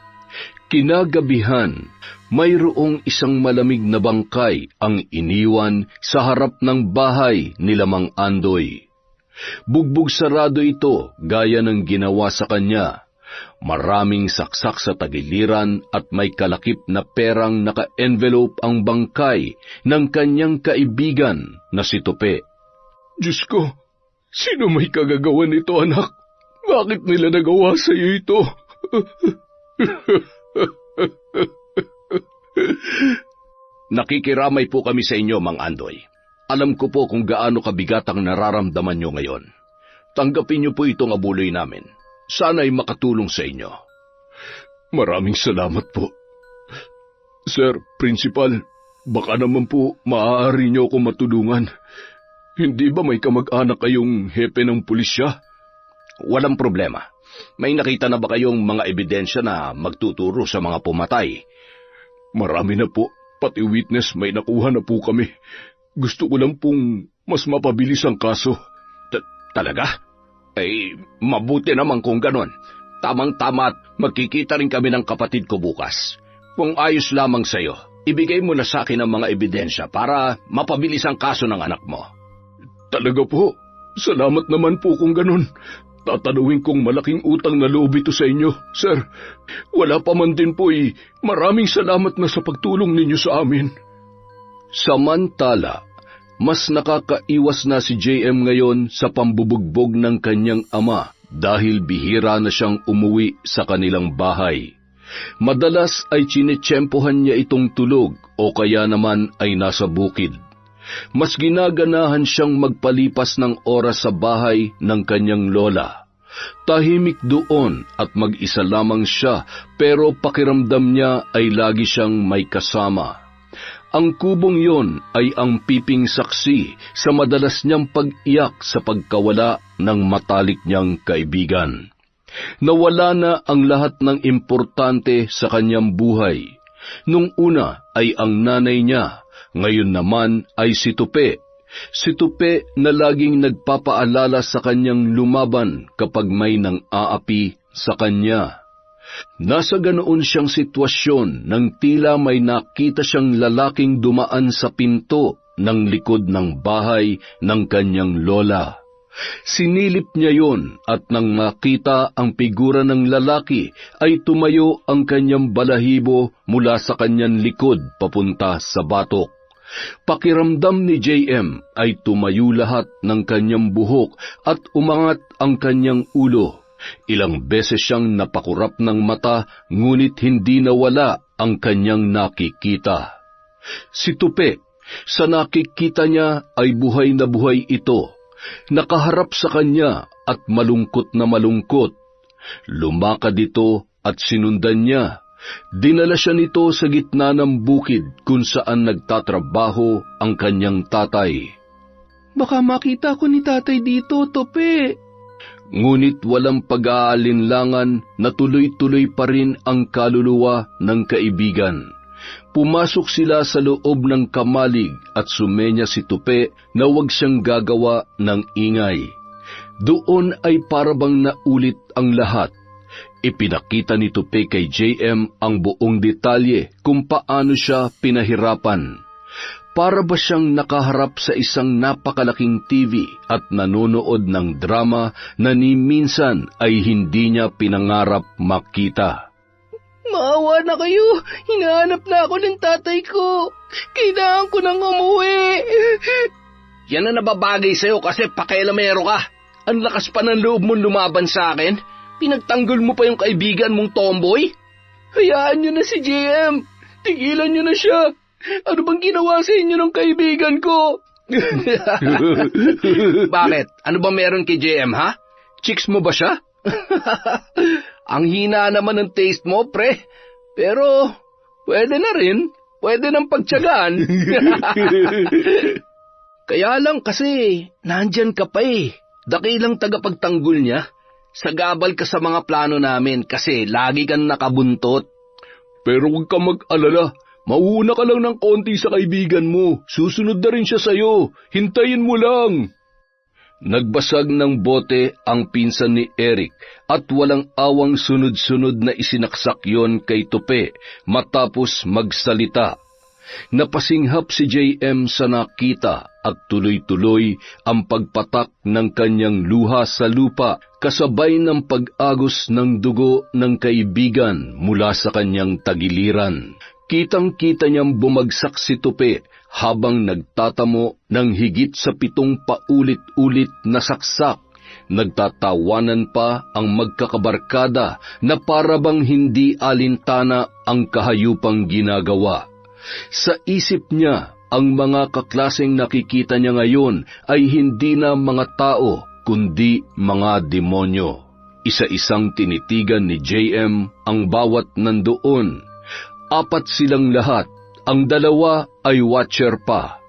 Kinagabihan, mayroong isang malamig na bangkay ang iniwan sa harap ng bahay ni Mang Andoy. Bugbog sarado ito gaya ng ginawa sa kanya. Maraming saksak sa tagiliran at may kalakip na perang naka-envelope ang bangkay ng kanyang kaibigan na si Tupe. Diyos ko, sino may kagagawa nito, anak? Bakit nila nagawa sa iyo ito? Nakikiramay po kami sa inyo, Mang Andoy. Alam ko po kung gaano kabigat ang nararamdaman nyo ngayon. Tanggapin nyo po itong abuloy namin. Sana'y makatulong sa inyo. Maraming salamat po. Sir, Principal, baka naman po maaari niyo ako matulungan. Hindi ba may kamag-anak kayong hepe ng pulisya? Walang problema. May nakita na ba kayong mga ebidensya na magtuturo sa mga pumatay? Marami na po, pati witness may nakuha na po kami. Gusto ko lang pong mas mapabilis ang kaso. Talaga? Eh, mabuti naman kung ganon. Tamang-tama at magkikita rin kami ng kapatid ko bukas. Kung ayos lamang sa'yo, ibigay mo na sa akin ang mga ebidensya para mapabilis ang kaso ng anak mo. Talaga po? Salamat naman po kung ganon. Tatanungin kong malaking utang na loob ito sa inyo, sir. Wala pa man din po maraming salamat na sa pagtulong ninyo sa amin. Samantala, mas nakakaiwas na si JM ngayon sa pambubugbog ng kanyang ama dahil bihira na siyang umuwi sa kanilang bahay. Madalas ay tsinitsyempohan niya itong tulog o kaya naman ay nasa bukid. Mas ginaganahan siyang magpalipas ng oras sa bahay ng kanyang lola. Tahimik doon at mag-isa lamang siya pero pakiramdam niya ay lagi siyang may kasama. Ang kubong yon ay ang piping saksi sa madalas niyang pag-iyak sa pagkawala ng matalik niyang kaibigan. Nawala na ang lahat ng importante sa kanyang buhay. Nung una ay ang nanay niya, ngayon naman ay si Tupe. Si Tupe na laging nagpapaalala sa kanyang lumaban kapag may nang-aapi sa kanya. Nasa ganoon siyang sitwasyon nang tila may nakita siyang lalaking dumaan sa pinto ng likod ng bahay ng kanyang lola. Sinilip niya yon at nang makita ang figura ng lalaki ay tumayo ang kanyang balahibo mula sa kanyang likod papunta sa batok. Pakiramdam ni JM ay tumayo lahat ng kanyang buhok at umangat ang kanyang ulo. Ilang beses siyang napakurap ng mata, ngunit hindi nawala ang kanyang nakikita. Si Tupe, sa nakikita niya ay buhay na buhay ito. Nakaharap sa kanya at malungkot na malungkot. Lumakad ito at sinundan niya. Dinala siya nito sa gitna ng bukid kung saan nagtatrabaho ang kanyang tatay. Baka makita ko ni tatay dito, Tupe. Ngunit walang pag-aalinlangan na tuloy-tuloy pa rin ang kaluluwa ng kaibigan. Pumasok sila sa loob ng kamalig at sumenya si Tupe na huwag siyang gagawa ng ingay. Doon ay parabang naulit ang lahat. Ipinakita ni Tupe kay JM ang buong detalye kung paano siya pinahirapan. Para ba siyang nakaharap sa isang napakalaking TV at nanonood ng drama na ni minsan ay hindi niya pinangarap makita. Maawa na kayo. Hinahanap na ako ng tatay ko. Kailangan ko nang umuwi. Yan ang nababagay sa'yo kasi pakialamero ka. Ang lakas pa ng loob mong lumaban sa akin. Pinagtanggol mo pa yung kaibigan mong tomboy. Hayaan niyo na si JM. Tigilan niyo na siya. Ano bang ginawa sa inyo ng kaibigan ko? Bakit? Ano ba meron kay JM, ha? Chicks mo ba siya? Ang hina naman ng taste mo, pre. Pero, pwede na rin. Pwede nang pagtyagaan. Kaya lang kasi, nandyan ka pa eh. Dakilang tagapagtanggol niya. Sagabal ka sa mga plano namin kasi lagi kang nakabuntot. Pero huwag ka mag-alala. Mauuna ka lang ng konti sa kaibigan mo. Susunod na rin siya sa'yo. Hintayin mo lang. Nagbasag ng bote ang pinsan ni Eric at walang awang sunod-sunod na isinaksak yon kay Tupe matapos magsalita. Napasinghap si JM sa nakita at tuloy-tuloy ang pagpatak ng kanyang luha sa lupa kasabay ng pag-agos ng dugo ng kaibigan mula sa kanyang tagiliran. Kitang-kita niyang bumagsak si Tupe habang nagtatamo ng higit sa 7 paulit-ulit na saksak. Nagtatawanan pa ang magkakabarkada na parabang hindi alintana ang kahayupang ginagawa. Sa isip niya, ang mga kaklaseng nakikita niya ngayon ay hindi na mga tao kundi mga demonyo. Isa-isang tinitigan ni JM ang bawat nandoon. 4 silang lahat, ang 2 ay watcher pa.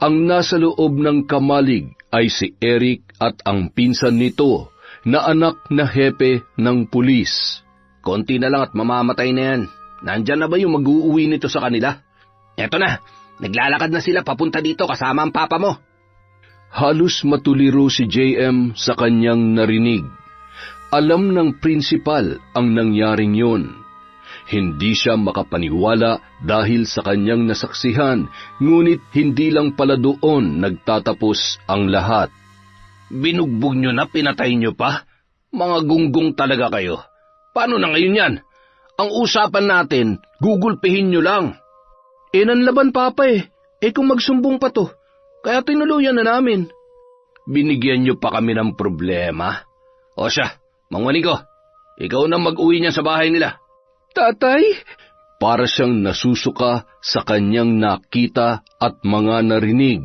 Ang nasa loob ng kamalig ay si Eric at ang pinsan nito na anak na hepe ng pulis. Konti na lang at mamamatay na yan. Nandyan na ba yung mag-uuwi nito sa kanila? Eto na, naglalakad na sila papunta dito kasama ang papa mo. Halos matuliro si JM sa kanyang narinig. Alam ng prinsipal ang nangyaring yun. Hindi siya makapaniwala dahil sa kanyang nasaksihan, ngunit hindi lang pala doon nagtatapos ang lahat. Binugbog nyo na, pinatay nyo pa? Mga gunggong talaga kayo. Paano na ngayon yan? Ang usapan natin, gugulpihin nyo lang. Nanlaban papa eh. Kung magsumbong pa to, kaya tinuluyan na namin. Binigyan nyo pa kami ng problema. O siya, Mang Juanico, ikaw na mag-uwi niya sa bahay nila. Tatay? Para siyang nasusuka sa kanyang nakita at mga narinig.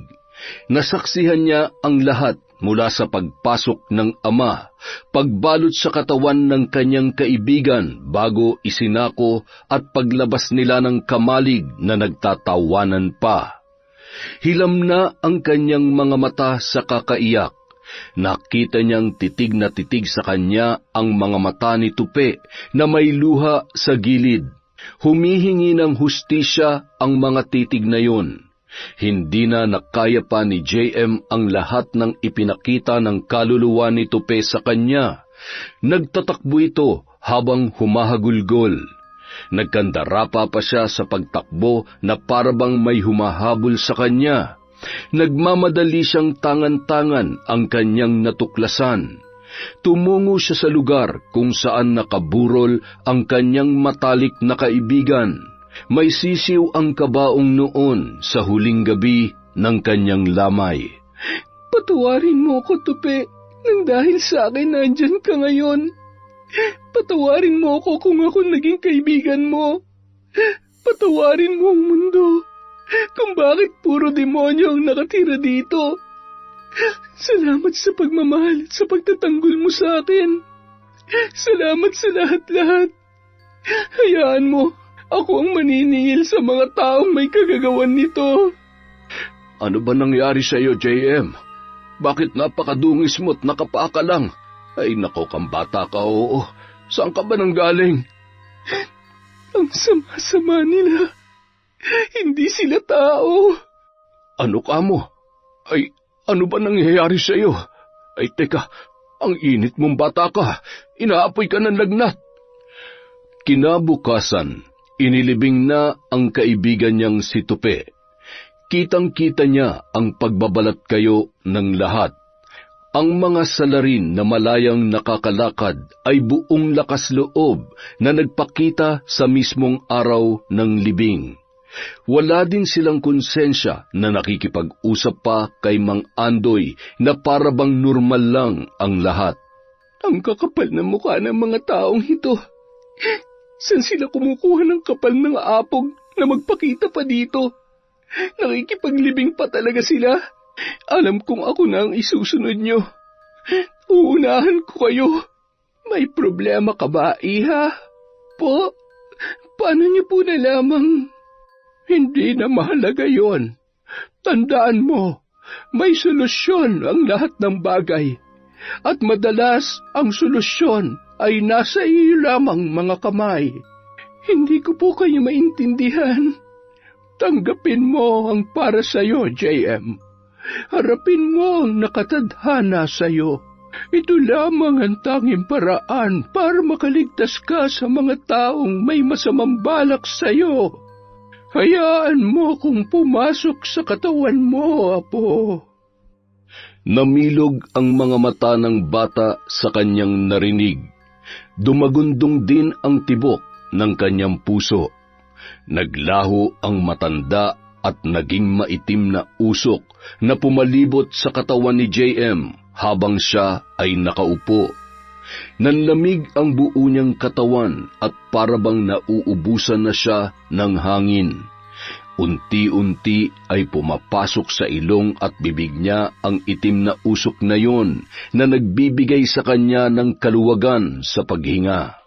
Nasaksihan niya ang lahat mula sa pagpasok ng ama, pagbalot sa katawan ng kanyang kaibigan bago isinako at paglabas nila ng kamalig na nagtatawanan pa. Hilam na ang kanyang mga mata sa kakaiyak. Nakita niyang titig na titig sa kanya ang mga mata ni Tupe na may luha sa gilid. Humihingi ng hustisya ang mga titig na yun. Hindi na nakaya pa ni JM ang lahat ng ipinakita ng kaluluwa ni Tupe sa kanya. Nagtatakbo ito habang humahagulgol. Nagkandarapa pa siya sa pagtakbo na parabang may humahabol sa kanya. Nagmamadali siyang tangan-tangan ang kanyang natuklasan. Tumungo siya sa lugar kung saan nakaburol ang kanyang matalik na kaibigan. May sisiw ang kabaong noon sa huling gabi ng kanyang lamay. Patawarin mo ako, Tupe, nang dahil sa akin nandyan ka ngayon. Patawarin mo ako kung ako naging kaibigan mo. Patawarin mo ang mundo kung bakit puro demonyo ang nakatira dito. Salamat sa pagmamahal at sa pagtatanggol mo sa akin. Salamat sa lahat-lahat. Hayaan mo, ako ang maniningil sa mga taong may kagagawan nito. Ano ba nangyari sa iyo, JM? Bakit napakadungis mo't nakapaka lang? Ay nako, kang bata ka, oo. Saan ka ba nanggaling? Ang sama-sama nila. Hindi sila tao. Ano ka mo? Ay, ano ba nangyayari sa iyo? Ay, teka, ang init mong bata ka. Inaapoy ka ng lagnat. Kinabukasan, inilibing na ang kaibigan niyang si Tupe. Kitang-kita niya ang pagbabalat kayo ng lahat. Ang mga salarin na malayang nakakalakad ay buong lakas loob na nagpakita sa mismong araw ng libing. Wala din silang konsensya na nakikipag-usap pa kay Mang Andoy na para bang normal lang ang lahat. Ang kakapal na mukha ng mga taong ito. Saan sila kumukuha ng kapal ng apog na magpakita pa dito? Nakikipaglibing pa talaga sila. Alam kong ako na ang isusunod nyo. Uunahan ko kayo. May problema ka ba, Iha? Po, paano niyo po nalamang? Hindi na mahalaga yon. Tandaan mo, may solusyon ang lahat ng bagay. At madalas ang solusyon ay nasa iyo lamang, mga kamay. Hindi ko po kayo maintindihan. Tanggapin mo ang para sa'yo, JM. Harapin mo ang nakatadhana sa'yo. Ito lamang ang tanging paraan para makaligtas ka sa mga taong may masamang balak sa'yo. Hayaan mo kung pumasok sa katawan mo, Apo. Namilog ang mga mata ng bata sa kanyang narinig. Dumagundong din ang tibok ng kanyang puso. Naglaho ang matanda at naging maitim na usok na pumalibot sa katawan ni JM habang siya ay nakaupo. Nanlamig ang buo niyang katawan at parabang nauubusan na siya ng hangin. Unti-unti ay pumapasok sa ilong at bibig niya ang itim na usok na yon na nagbibigay sa kanya ng kaluwagan sa paghinga.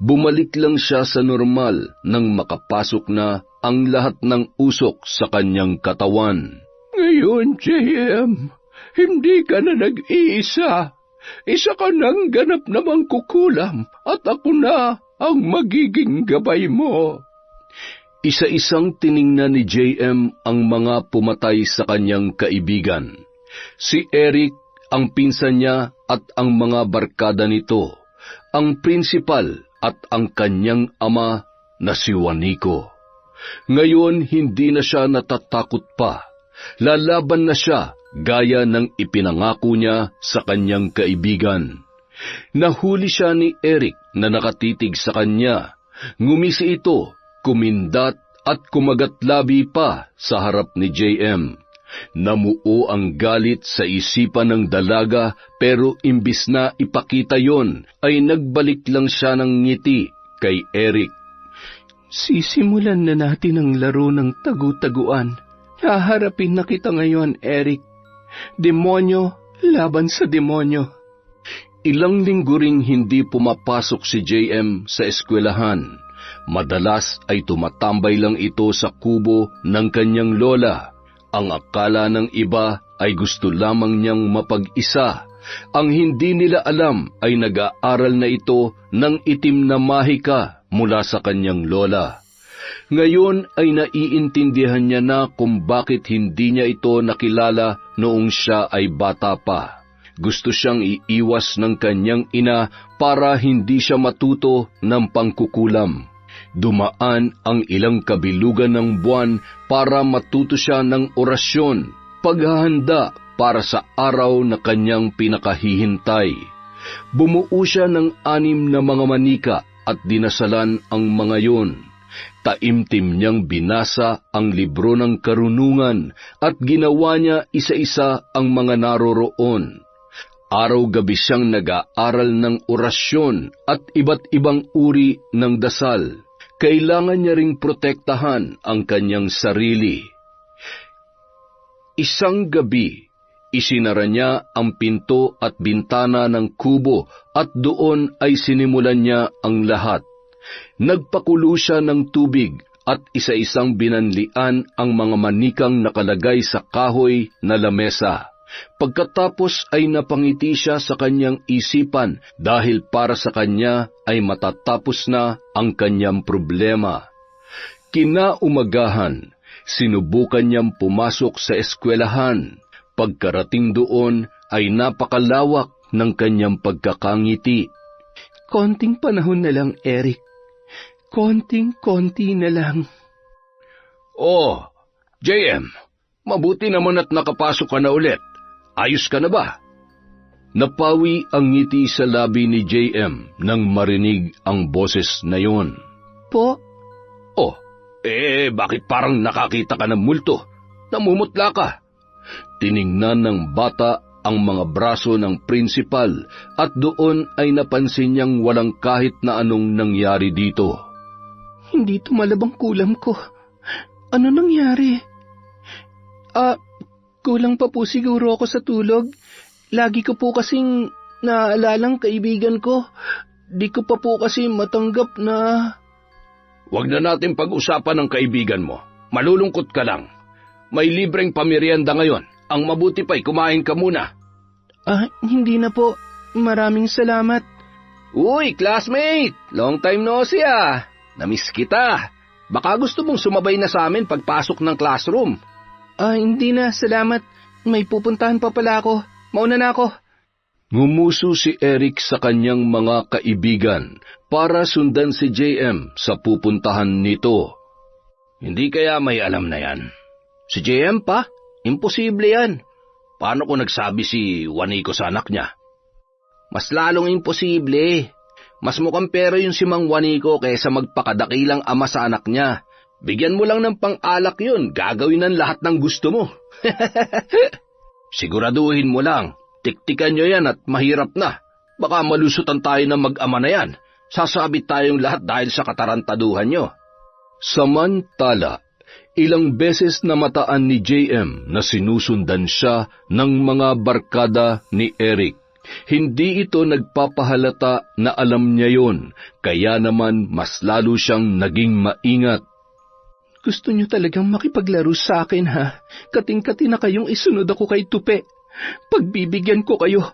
Bumalik lang siya sa normal nang makapasok na ang lahat ng usok sa kanyang katawan. Ngayon, JM, hindi ka na nag-iisa. Isa ka nang ganap namang kukulam at ako na ang magiging gabay mo. Isa-isang tiningnan ni JM ang mga pumatay sa kanyang kaibigan. Si Eric, ang pinsan niya at ang mga barkada nito, ang prinsipal at ang kanyang ama na si Juanico. Ngayon hindi na siya natatakot pa. Lalaban na siya gaya ng ipinangako niya sa kanyang kaibigan. Nahuli siya ni Eric na nakatitig sa kanya. Ngumisi ito, kumindat at kumagatlabi pa sa harap ni JM. Namuo ang galit sa isipan ng dalaga pero imbis na ipakita yon ay nagbalik lang siya ng ngiti kay Eric. Sisimulan na natin ang laro ng tagu-taguan. Haharapin na kita ngayon, Eric. Demonyo laban sa demonyo. Ilang linggo ring hindi pumapasok si JM sa eskwelahan. Madalas ay tumatambay lang ito sa kubo ng kanyang lola. Ang akala ng iba ay gusto lamang niyang mapag-isa. Ang hindi nila alam ay nag-aaral na ito ng itim na mahika mula sa kanyang lola. Ngayon ay naiintindihan niya na kung bakit hindi niya ito nakilala noong siya ay bata pa. Gusto siyang iiwas ng kanyang ina para hindi siya matuto ng pangkukulam. Dumaan ang ilang kabilugan ng buwan para matuto siya ng orasyon, paghahanda para sa araw na kanyang pinakahihintay. Bumuo siya ng 6 na mga manika at dinasalan ang mga yon. Taimtim niyang binasa ang libro ng karunungan at ginawa niya isa-isa ang mga naroroon. Araw-gabi siyang nag-aaral ng orasyon at iba't ibang uri ng dasal. Kailangan niya ring protektahan ang kanyang sarili. Isang gabi, isinara niya ang pinto at bintana ng kubo at doon ay sinimulan niya ang lahat. Nagpakulo siya ng tubig at isa-isang binanlian ang mga manikang nakalagay sa kahoy na lamesa. Pagkatapos ay napangiti siya sa kanyang isipan dahil para sa kanya ay matatapos na ang kanyang problema. Kinaumagahan, sinubukan niyang pumasok sa eskwelahan. Pagkarating doon ay napakalawak ng kanyang pagkakangiti. Konting panahon na lang, Eric. Konting-konti na lang. Oh, JM, Mabuti naman at nakapasok ka na ulit. Ayos ka na ba? Napawi ang ngiti sa labi ni JM nang marinig ang boses na yon. Po? Oh, bakit parang nakakita ka ng multo? Namumutla ka. Tiningnan ng bata ang mga braso ng prinsipal at doon ay napansin niyang walang kahit na anong nangyari dito. Hindi tumalab ang kulam ko. Ano nangyari? Kulang pa po siguro ako sa tulog. Lagi ko po kasing naalalang kaibigan ko. Di ko pa po kasi matanggap na... Huwag na natin pag-usapan ng kaibigan mo. Malulungkot ka lang. May libreng pamerienda ngayon. Ang mabuti pa'y kumain ka muna. Hindi na po. Maraming salamat. Uy, classmate! Long time no see ah. Namiss kita. Baka gusto mong sumabay na sa amin pagpasok ng classroom. Hindi na, salamat. May pupuntahan pa pala ako. Mauna na ako. Ngumuso si Eric sa kanyang mga kaibigan para sundan si JM sa pupuntahan nito. Hindi kaya may alam na yan? Si JM pa? Imposible yan. Paano kung nagsabi si Juanico sa anak niya? Mas lalong imposible. Mas mukhang pero yung si Mang Juanico kaysa magpakadakilang ama sa anak niya. Bigyan mo lang ng pang-alak yun, gagawin ng lahat ng gusto mo. Siguraduhin mo lang, tiktikan nyo yan at mahirap na. Baka malusutan tayo ng mag-ama na yan. Sasabit tayong lahat dahil sa katarantaduhan nyo. Samantala, ilang beses na mataan ni JM na sinusundan siya ng mga barkada ni Eric. Hindi ito nagpapahalata na alam niya yon, kaya naman mas lalo siyang naging maingat. Gusto niyo talagang makipaglaro sa akin, ha? Kating-kati na kayong isunod ako kay Tupe. Pagbibigyan ko kayo.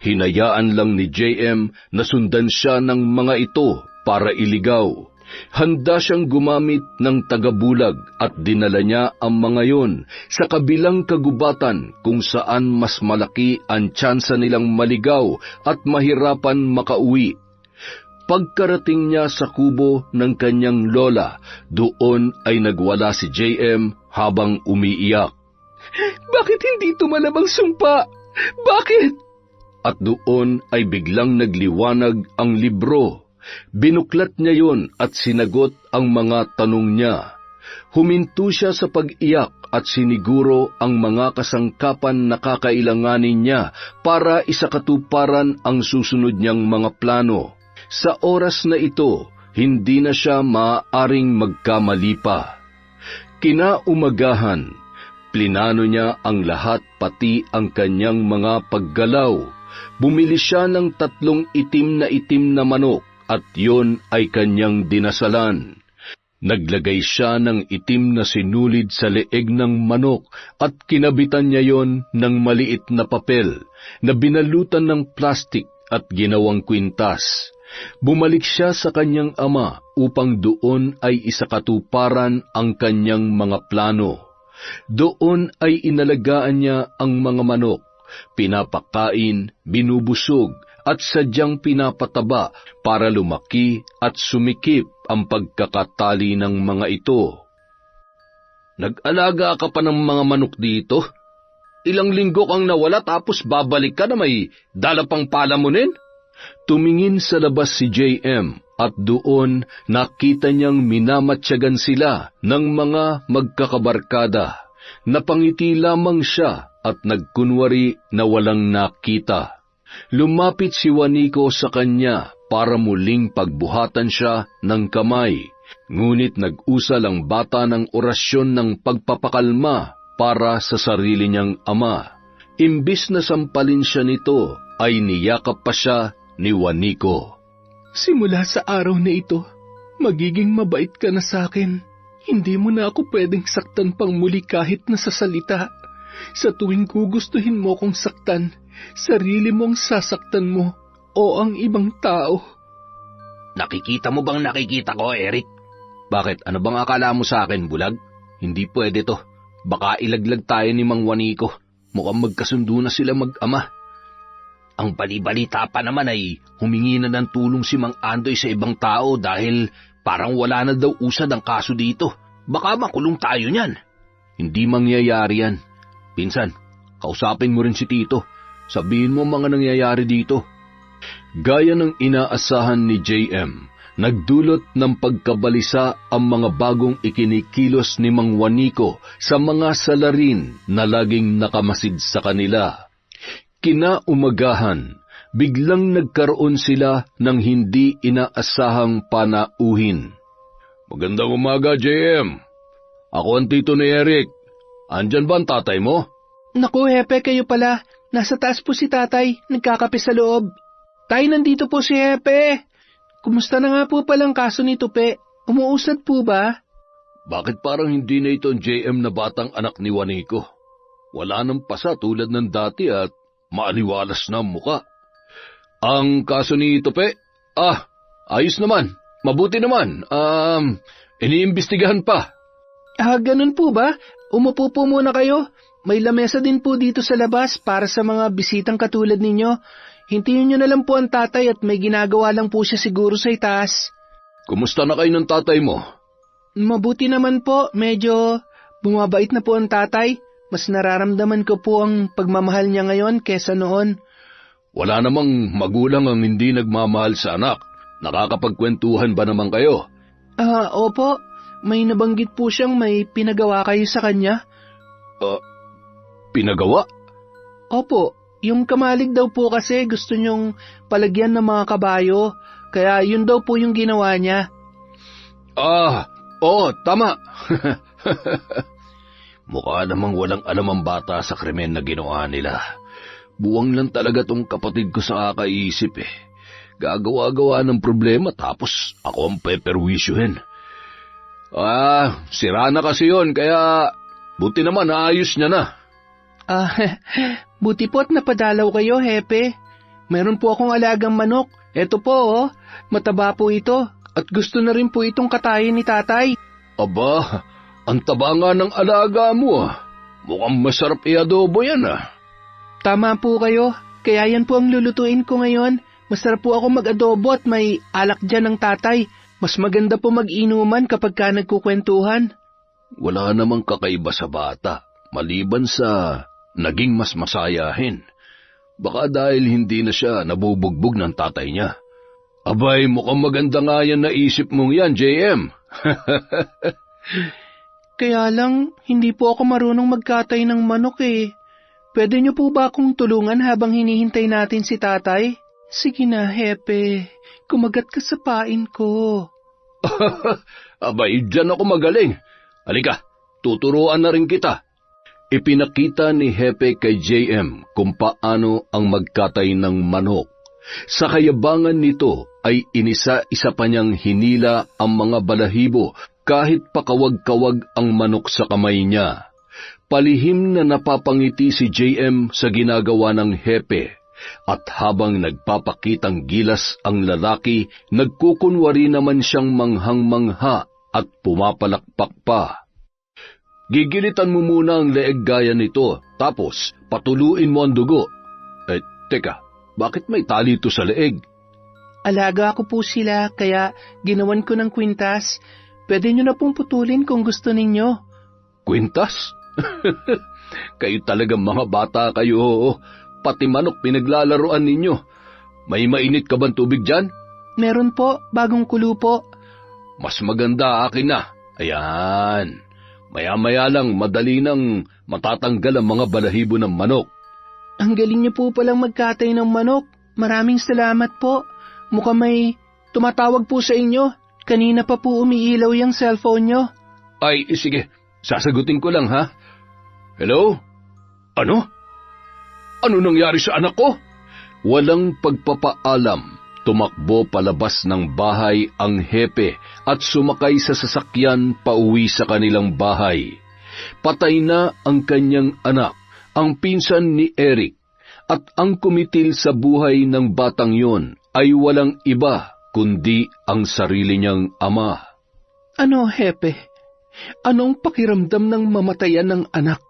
Hinayaan lang ni JM na sundan siya ng mga ito para iligaw. Handa siyang gumamit ng tagabulag at dinala niya ang mga yon sa kabilang kagubatan kung saan mas malaki ang tsansa nilang maligaw at mahirapan makauwi. Pagkarating niya sa kubo ng kanyang lola, doon ay nagwala si JM habang umiiyak. Bakit hindi tumalabang sumpa? Bakit? At doon ay biglang nagliwanag ang libro. Binuklat niya yon at sinagot ang mga tanong niya. Huminto siya sa pag-iyak at siniguro ang mga kasangkapan na kakailanganin niya para isakatuparan ang susunod niyang mga plano. Sa oras na ito, hindi na siya maaaring magkamali pa. Kinaumagahan, plinano niya ang lahat pati ang kanyang mga paggalaw. Bumili siya ng 3 itim na manok at yon ay kanyang dinasalan. Naglagay siya ng itim na sinulid sa leeg ng manok at kinabitan niya yon ng maliit na papel na binalutan ng plastik at ginawang kwintas. Bumalik siya sa kanyang ama upang doon ay isakatuparan ang kanyang mga plano. Doon ay inalagaan niya ang mga manok, pinapakain, binubusog at sadyang pinapataba para lumaki at sumikip ang pagkakatali ng mga ito. Nag-alaga ka pa ng mga manok dito? Ilang linggo kang nawala tapos babalik ka na may dala pang palamunin? Tumingin sa labas si JM at doon nakita niyang minamatyagan sila ng mga magkakabarkada. Napangiti lamang siya at nagkunwari na walang nakita. Lumapit si Juanico sa kanya para muling pagbuhatan siya ng kamay. Ngunit nag-usal ang bata ng orasyon ng pagpapakalma para sa sarili niyang ama. Imbis na sampalin siya nito, ay niyakap pa siya ni Juanico. Simula sa araw na ito, magiging mabait ka na sa akin. Hindi mo na ako pwedeng saktan pang muli kahit na sa salita. Sa tuwing gugustuhin mo kong saktan, sarili mong sasaktan mo o ang ibang tao. Nakikita mo bang nakikita ko, Eric? Bakit? Ano bang akala mo sa akin, bulag? Hindi pwede to. Baka ilaglag tayo ni Mang Juanico. Mukhang magkasundo na sila mag-ama. Ang bali-balita pa naman ay humingi na ng tulong si Mang Andoy sa ibang tao dahil parang wala na daw usad ang kaso dito. Baka makulong tayo niyan. Hindi mangyayari yan. Pinsan, kausapin mo rin si Tito. Sabihin mo mga nangyayari dito. Gaya ng inaasahan ni JM, nagdulot ng pagkabalisa ang mga bagong ikinikilos ni Mang Juanico sa mga salarin na laging nakamasid sa kanila. Kinaumagahan, biglang nagkaroon sila ng hindi inaasahang panauhin. Magandang umaga, JM. Ako ang tito ni Eric. Andyan ba ang tatay mo? Naku, Hepe, kayo pala. Nasa taas po si tatay, nagkakape sa loob. Tay, nandito po si Hepe. Kumusta na nga po palang kaso ni Tupe? Umuusad po ba? Bakit parang hindi na ito ang JM na batang anak ni Juanico? Wala nang pasa tulad ng dati at maaliwalas na ang muka. Ang kaso ni Tupe? Ayos naman. Mabuti naman. Iniimbestigahan pa. Ganun po ba? Umupo po muna kayo. May lamesa din po dito sa labas para sa mga bisitang katulad ninyo. Hintayin nyo na lang po ang tatay at may ginagawa lang po siya siguro sa itaas. Kumusta na kayo ng tatay mo? Mabuti naman po. Medyo bumabait na po ang tatay. Mas nararamdaman ko po ang pagmamahal niya ngayon kesa noon. Wala namang magulang ang hindi nagmamahal sa anak. Nakakapagkwentuhan ba naman kayo? Opo. May nabanggit po siyang may pinagawa kayo sa kanya. Pinagawa? Opo. Yung kamalig daw po kasi gusto niyong palagyan ng mga kabayo. Kaya yun daw po yung ginawa niya. Tama. Mukha namang walang alam ang bata sa krimen na ginawa nila. Buwang lang talaga tong kapatid ko sa kakaisip eh. Gagawa-gawa ng problema tapos ako ang peperwisyuhin. Sira na kasi yun kaya buti naman naayos niya na. Buti po't napadalaw kayo, Hepe. Meron po akong alagang manok. Eto po, mataba po ito at gusto na rin po itong katayin ni tatay. Aba, ang taba nga ng alaga mo Mukhang masarap i-adobo yan Tama po kayo, kaya yan po ang lulutuin ko ngayon. Masarap po ako mag-adobo at may alak dyan ng tatay. Mas maganda po mag-inuman kapag ka nagkukwentuhan. Wala namang kakaiba sa bata, maliban sa naging mas masayahin. Baka dahil hindi na siya nabubugbog ng tatay niya. Abay, mukhang maganda nga yan na isip mong yan, JM. Kaya lang, hindi po ako marunong magkatay ng manok eh. Pwede niyo po ba akong tulungan habang hinihintay natin si tatay? Sige na, Hepe. Kumagat ka sa pain ko. Abay, dyan ako magaling. Halika, tuturuan na rin kita. Ipinakita ni Hepe kay JM kung paano ang magkatay ng manok. Sa kayabangan nito ay inisa-isa pa niyang hinila ang mga balahibo kahit pakawag-kawag ang manok sa kamay niya. Palihim na napapangiti si JM sa ginagawa ng Hepe. At habang nagpapakitang gilas ang lalaki, nagkukunwari naman siyang manghang-mangha at pumapalakpak pa. Gigilitan mo muna ang leeg gaya nito, tapos patuluin mo ang dugo. Teka, bakit may tali ito sa leeg? Alaga ko po sila, kaya ginawan ko ng kwintas. Pwede nyo na pong putulin kung gusto ninyo. Kwintas? Kayo talagang mga bata kayo. Pati manok pinaglalaroan ninyo. May mainit ka bang tubig dyan? Meron po, bagong kulo po. Mas maganda akin na. Ayan. Maya-maya lang madali nang matatanggal ang mga balahibo ng manok. Ang galing niyo po palang magkatay ng manok. Maraming salamat po. Mukhang may tumatawag po sa inyo. Kanina pa po umiilaw yung cellphone nyo. Ay, sige. Sasagutin ko lang, ha? Hello? Ano? Ano nangyari sa anak ko? Walang pagpapaalam, tumakbo palabas ng bahay ang Hepe at sumakay sa sasakyan pauwi sa kanilang bahay. Patay na ang kanyang anak, ang pinsan ni Eric, at ang kumitil sa buhay ng batang yon ay walang iba kundi ang sarili niyang ama. Ano, Hepe? Anong pakiramdam ng mamatayan ng anak?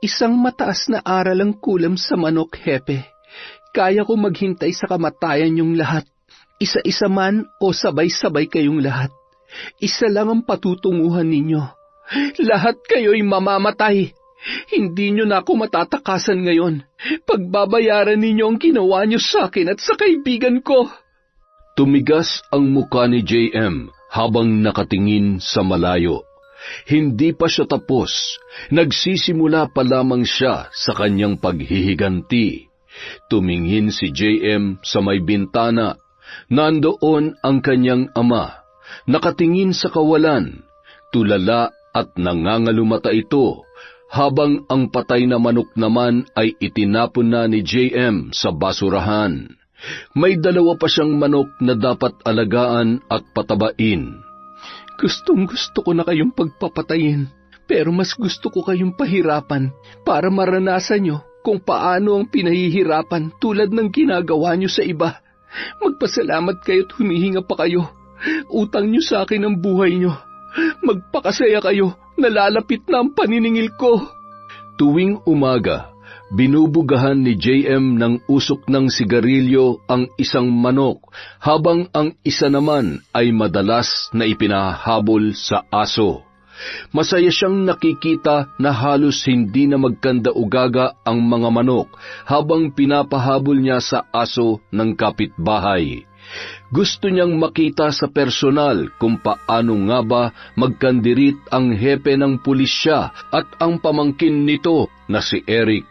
Isang mataas na aral ang kulam sa manok, Hepe. Kaya ko maghintay sa kamatayan yung lahat. Isa-isa man o sabay-sabay kayong lahat. Isa lang ang patutunguhan ninyo. Lahat kayo'y mamamatay. Hindi nyo na ako matatakasan ngayon. Pagbabayaran ninyo ang ginawa nyo sa akin at sa kaibigan ko. Tumigas ang muka ni JM habang nakatingin sa malayo. Hindi pa siya tapos. Nagsisimula pa lamang siya sa kanyang paghihiganti. Tumingin si JM sa may bintana. Nandoon ang kanyang ama. Nakatingin sa kawalan. Tulala at nangangalumata ito, habang ang patay na manok naman ay itinapon na ni JM sa basurahan. May 2 pa siyang manok na dapat alagaan at patabain. Gustong-gusto ko na kayong pagpapatayin, pero mas gusto ko kayong pahirapan para maranasan nyo kung paano ang pinahihirapan tulad ng ginagawa nyo sa iba. Magpasalamat kayo at humihinga pa kayo. Utang nyo sa akin ang buhay nyo. Magpakasaya kayo, nalalapit na ang paniningil ko. Tuwing umaga, binubugahan ni JM ng usok ng sigarilyo ang isang manok, habang ang isa naman ay madalas na ipinahabol sa aso. Masaya siyang nakikita na halos hindi na magkanda-ugaga ang mga manok habang pinapahabol niya sa aso ng kapitbahay. Gusto niyang makita sa personal kung paano nga ba magkandirit ang hepe ng pulisya at ang pamangkin nito na si Eric.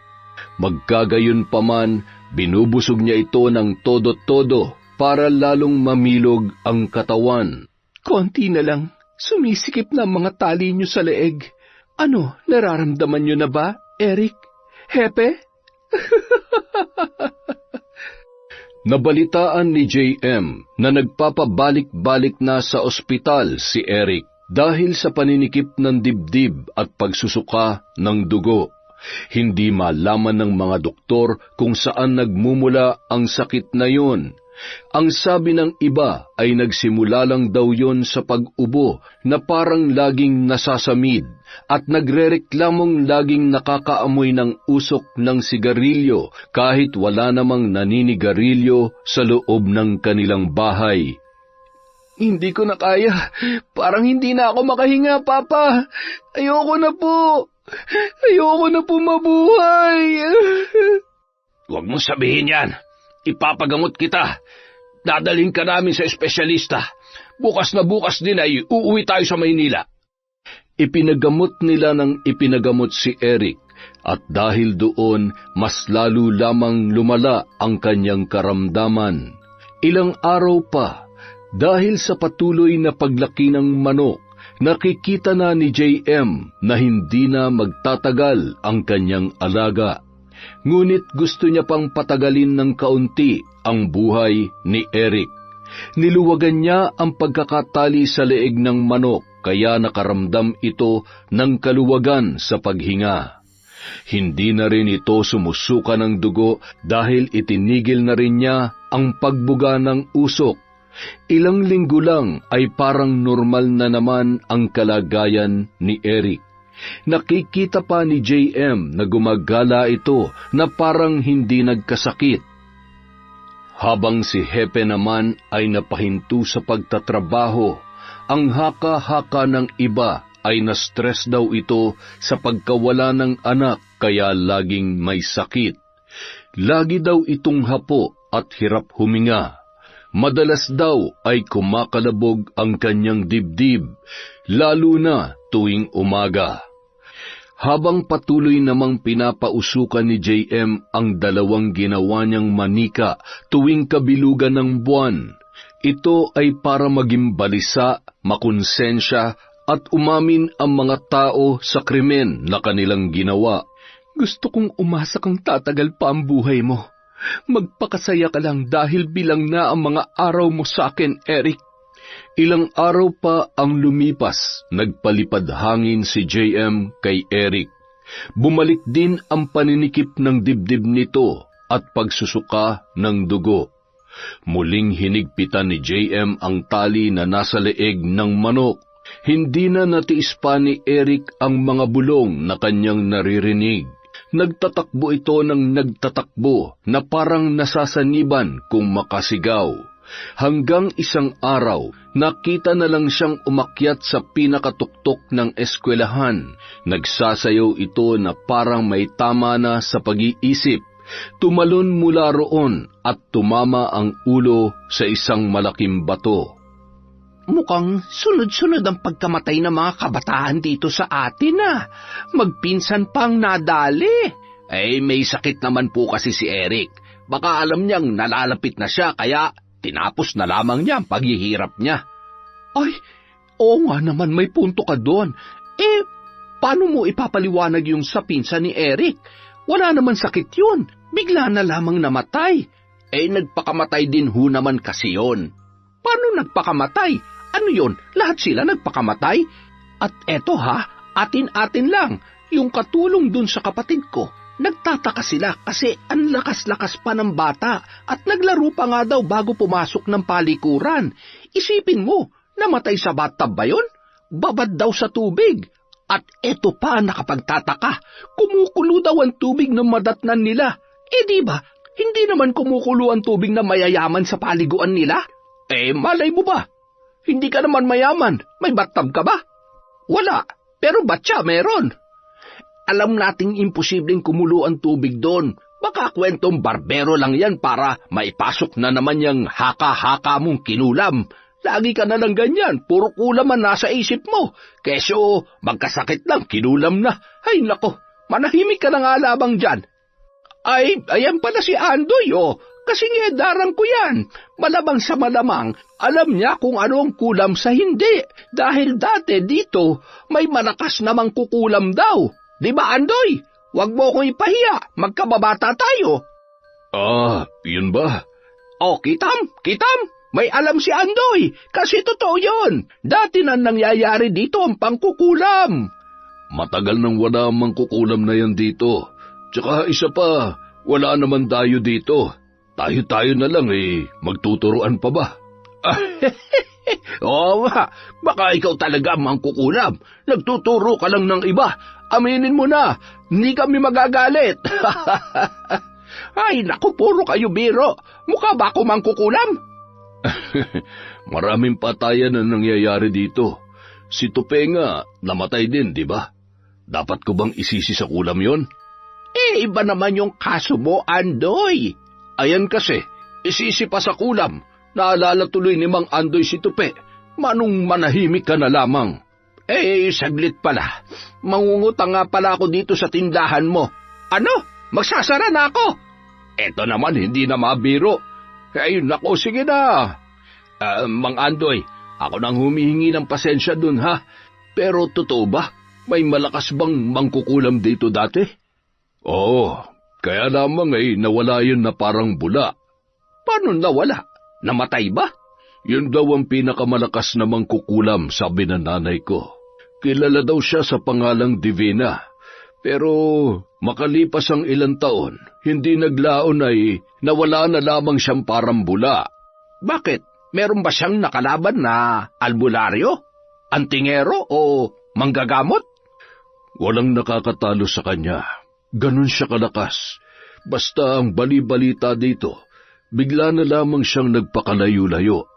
Magkagayon pa man, binubusog niya ito ng todo-todo para lalong mamilog ang katawan. Konti na lang, sumisikip na ang mga tali niyo sa leeg. Ano, nararamdaman niyo na ba, Eric? Hepe? Nabalitaan ni JM na nagpapabalik-balik na sa ospital si Eric dahil sa paninikip ng dibdib at pagsusuka ng dugo. Hindi malaman ng mga doktor kung saan nagmumula ang sakit na yon. Ang sabi ng iba ay nagsimula lang daw yon sa pag-ubo na parang laging nasasamid at nagrereklamong laging nakakaamoy ng usok ng sigarilyo kahit wala namang naninigarilyo sa loob ng kanilang bahay. Hindi ko na kaya. Parang hindi na ako makahinga, Papa. Ayoko na po. Ayoko na po mabuhay. Huwag mong sabihin yan. Ipapagamot kita. Dadalhin ka namin sa espesyalista. Bukas na bukas din ay uuwi tayo sa Maynila. Ipinagamot nila ng ipinagamot si Eric at dahil doon mas lalo lamang lumala ang kanyang karamdaman. Ilang araw pa, dahil sa patuloy na paglaki ng manok, nakikita na ni JM na hindi na magtatagal ang kanyang alaga. Ngunit gusto niya pang patagalin ng kaunti ang buhay ni Eric. Niluwagan niya ang pagkakatali sa leeg ng manok kaya nakaramdam ito ng kaluwagan sa paghinga. Hindi na rin ito sumusuka ng dugo dahil itinigil na rin niya ang pagbuga ng usok. Ilang linggo lang ay parang normal na naman ang kalagayan ni Eric. Nakikita pa ni JM na gumagala ito na parang hindi nagkasakit. Habang si Hepe naman ay napahinto sa pagtatrabaho, ang haka-haka ng iba ay na-stress daw ito sa pagkawala ng anak kaya laging may sakit. Lagi daw itong hapo at hirap huminga. Madalas daw ay kumakalabog ang kanyang dibdib, lalo na tuwing umaga. Habang patuloy namang pinapausukan ni JM ang 2 ginawa niyang manika tuwing kabilugan ng buwan, ito ay para maging balisa, makonsensya at umamin ang mga tao sa krimen na kanilang ginawa. Gusto kong umasa kang tatagal pa ang buhay mo. Magpakasaya ka lang dahil bilang na ang mga araw mo sa akin, Eric. Ilang araw pa ang lumipas, nagpalipad hangin si JM kay Eric. Bumalik din ang paninikip ng dibdib nito at pagsusuka ng dugo. Muling hinigpitan ni JM ang tali na nasa leeg ng manok. Hindi na natiis pa ni Eric ang mga bulong na kanyang naririnig. Nagtatakbo ito ng nagtatakbo na parang nasasaniban kung makasigaw. hanggang isang araw, nakita na lang siyang umakyat sa pinakatuktok ng eskwelahan. Nagsasayaw ito na parang may tama na sa pag-iisip. Tumalon mula roon at tumama ang ulo sa isang malaking bato. Mukhang sunod-sunod ang pagkamatay ng mga kabataan dito sa atin Magpinsan pang nadali. May sakit naman po kasi si Eric. Baka alam niyang nalalapit na siya kaya tinapos na lamang niya ang paghihirap niya. Ay, oo nga naman, may punto ka doon. Paano mo ipapaliwanag yung sa pinsan ni Eric? Wala naman sakit yun. Bigla na lamang namatay. Nagpakamatay din ho naman kasi yon. Paano nagpakamatay? Ano yon? Lahat sila nagpakamatay? At eto atin-atin lang, yung katulong dun sa kapatid ko. Nagtataka sila kasi ang lakas-lakas pa ng bata at naglaro pa nga daw bago pumasok ng palikuran. Isipin mo, namatay sa bathtub ba yun? Babad daw sa tubig. At eto pa nakapagtataka, kumukulo daw ang tubig ng madatnan nila. Di ba, hindi naman kumukulo ang tubig na mayayaman sa paliguan nila? Malay mo ba? Hindi ka naman mayaman. May bathtub ka ba? Wala, pero batya meron. Alam nating imposibleng kumulo ang tubig doon. Baka kwentong barbero lang yan para maipasok na naman yung haka-haka mong kinulam. Lagi ka na lang ganyan, puro kulam ang nasa isip mo. Keso, magkasakit lang, kinulam na. Ay nako, manahimik ka na nga labang dyan. Ayan pala si Andoy, Kasi darang ko yan. Malamang sa malamang, alam niya kung ano ang kulam sa hindi. Dahil dati dito, may malakas namang kukulam daw. Di ba, Andoy? Huwag mo akong ipahiya, magkababata tayo. Yun ba? Kitam, may alam si Andoy, kasi totoo yun. Dati na nangyayari dito ang pangkukulam. Matagal nang wala ang mangkukulam na yan dito. Tsaka isa pa, wala naman tayo dito. Tayo-tayo na lang magtuturuan pa ba? Oo nga, baka ikaw talaga ang mangkukulam. Nagtuturo ka lang ng iba. Aminin mo na, hindi kami magagalit. Ay, naku, puro kayo biro. Mukha ba ako mangkukulam? Maraming patayan na nangyayari dito. Si Tupe nga, namatay din, di ba? Dapat ko bang isisi sa kulam yon? Iba naman yung kaso mo, Andoy. Ayan kasi, isisi pa sa kulam. Naalala tuloy ni Mang Andoy si Tupe. Manong manahimik ka na lamang. Saglit pala. Mangungutang nga pala ako dito sa tindahan mo. Ano? Magsasara na ako? Eto naman, hindi na mabiro. Nako, sige na. Mang Andoy, ako nang humihingi ng pasensya dun Pero totoo ba? May malakas bang mangkukulam dito dati? Oo, kaya lamang nawala yun na parang bula. Paano nawala? Namatay ba? Yun daw ang pinakamalakas na mangkukulam, sabi ng nanay ko. Kilala daw siya sa pangalang Divina. Pero makalipas ang ilang taon, hindi naglaon nawala na lamang siyang parang bula. Bakit? Meron ba siyang nakalaban na albularyo? Antingero o manggagamot? Walang nakakatalo sa kanya. Ganun siya kalakas. Basta ang bali-balita dito, bigla na lamang siyang nagpakalayo-layo.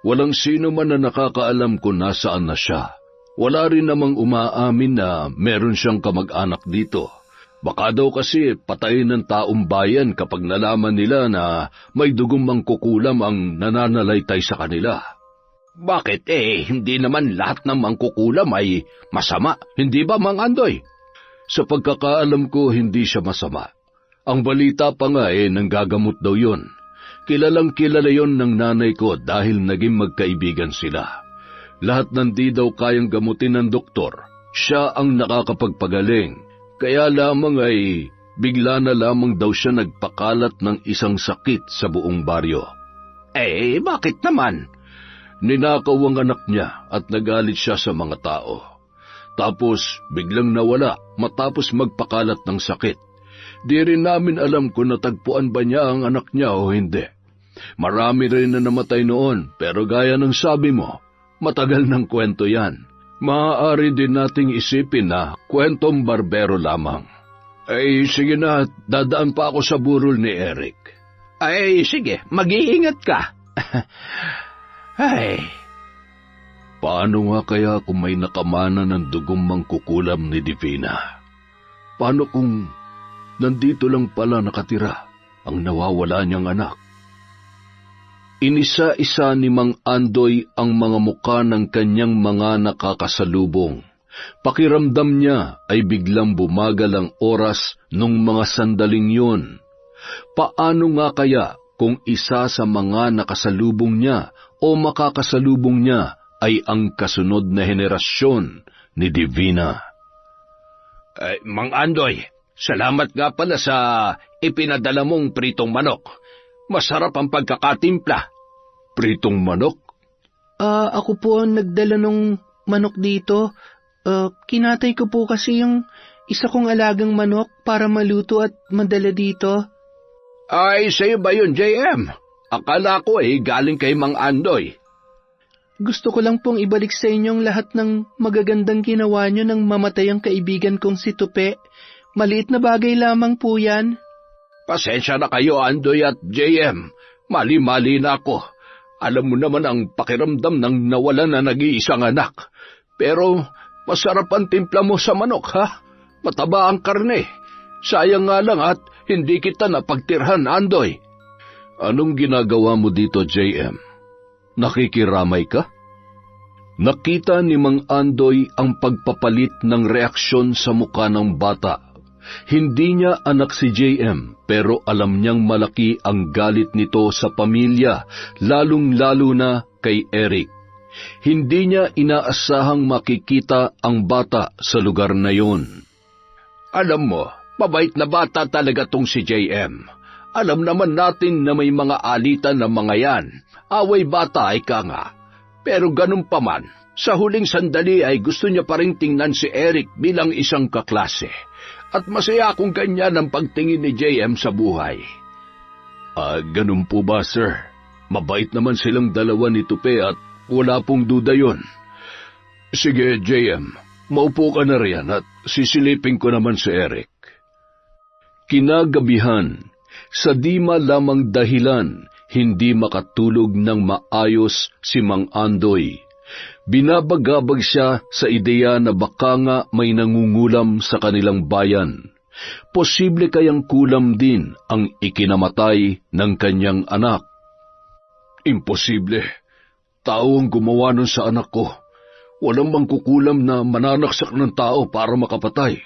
Walang sino man na nakakaalam kung nasaan na siya. Wala rin namang umaamin na meron siyang kamag-anak dito. Baka daw kasi patayin ng taong bayan kapag nalaman nila na may dugong mangkukulam ang nananalaytay sa kanila. Bakit hindi naman lahat ng mangkukulam ay masama, hindi ba, Mang Andoy? Sa pagkakaalam ko, hindi siya masama. Ang balita pa nga nanggagamot daw yon. Kilalang kilala yon ng nanay ko dahil naging magkaibigan sila. Lahat ng di daw kayang gamutin ng doktor, siya ang nakakapagpagaling. Kaya lamang bigla na lamang daw siya nagpakalat ng isang sakit sa buong baryo. Bakit naman? Ninakaw ang anak niya at nagalit siya sa mga tao. Tapos biglang nawala matapos magpakalat ng sakit. Di rin namin alam kung natagpuan ba niya ang anak niya o hindi. Marami rin na namatay noon, pero gaya ng sabi mo, matagal ng kwento yan. Maaari din nating isipin na kwentong barbero lamang. Sige na, dadaan pa ako sa burol ni Eric. Sige, mag-iingat ka. Ay, Paano nga kaya kung may nakamana ng dugong mangkukulam ni Divina? Paano kung nandito lang pala nakatira ang nawawala niyang anak? Inisa-isa ni Mang Andoy ang mga muka ng kanyang mga nakakasalubong. Pakiramdam niya ay biglang bumagal ang oras nung mga sandaling yun. Paano nga kaya kung isa sa mga nakasalubong niya o makakasalubong niya ay ang kasunod na henerasyon ni Divina? Mang Andoy, salamat nga pala sa ipinadala mong pritong manok. Masarap ang pagkakatimpla. Pritong manok? Ako po ang nagdala ng manok dito. Kinatay ko po kasi yung isa kong alagang manok para maluto at madala dito. Ay, sa'yo ba yun, JM? Akala ko galing kay Mang Andoy. Gusto ko lang pong ibalik sa inyong lahat ng magagandang ginawa nyo nang mamatay ang kaibigan kong si Tupe. Maliit na bagay lamang po yan. Pasensya na kayo, Andoy at JM. Mali-mali na ako. Alam mo naman ang pakiramdam ng nawalan na nag-iisang anak. Pero masarap ang timpla mo sa manok, ha? Mataba ang karne. Sayang nga lang at hindi kita napagtirhan, Andoy. Anong ginagawa mo dito, JM? Nakikiramay ka? Nakita ni Mang Andoy ang pagpapalit ng reaksyon sa mukha ng bata. Hindi niya anak si JM, pero alam niyang malaki ang galit nito sa pamilya, lalong-lalo na kay Eric. Hindi niya inaasahang makikita ang bata sa lugar na yon. Alam mo, mabait na bata talaga tong si JM. Alam naman natin na may mga alitan na mga yan. Away bata ay ka nga. Pero ganun pa man, sa huling sandali ay gusto niya pa rin tingnan si Eric bilang isang kaklase. At masaya akong ganyan ang pagtingin ni JM sa buhay. Ganun po ba, sir? Mabait naman silang dalawa ni Tupe at wala pong duda yon. Sige, JM, maupo ka na riyan at sisilipin ko naman si Eric. Kinagabihan, sa di malamang dahilan, hindi makatulog ng maayos si Mang Andoy. Binabagabag siya sa ideya na baka nga may nangungulam sa kanilang bayan. Posible kayang kulam din ang ikinamatay ng kanyang anak. Imposible. Tao ang gumawa nun sa anak ko. Walang mangkukulam na mananaksak ng tao para makapatay.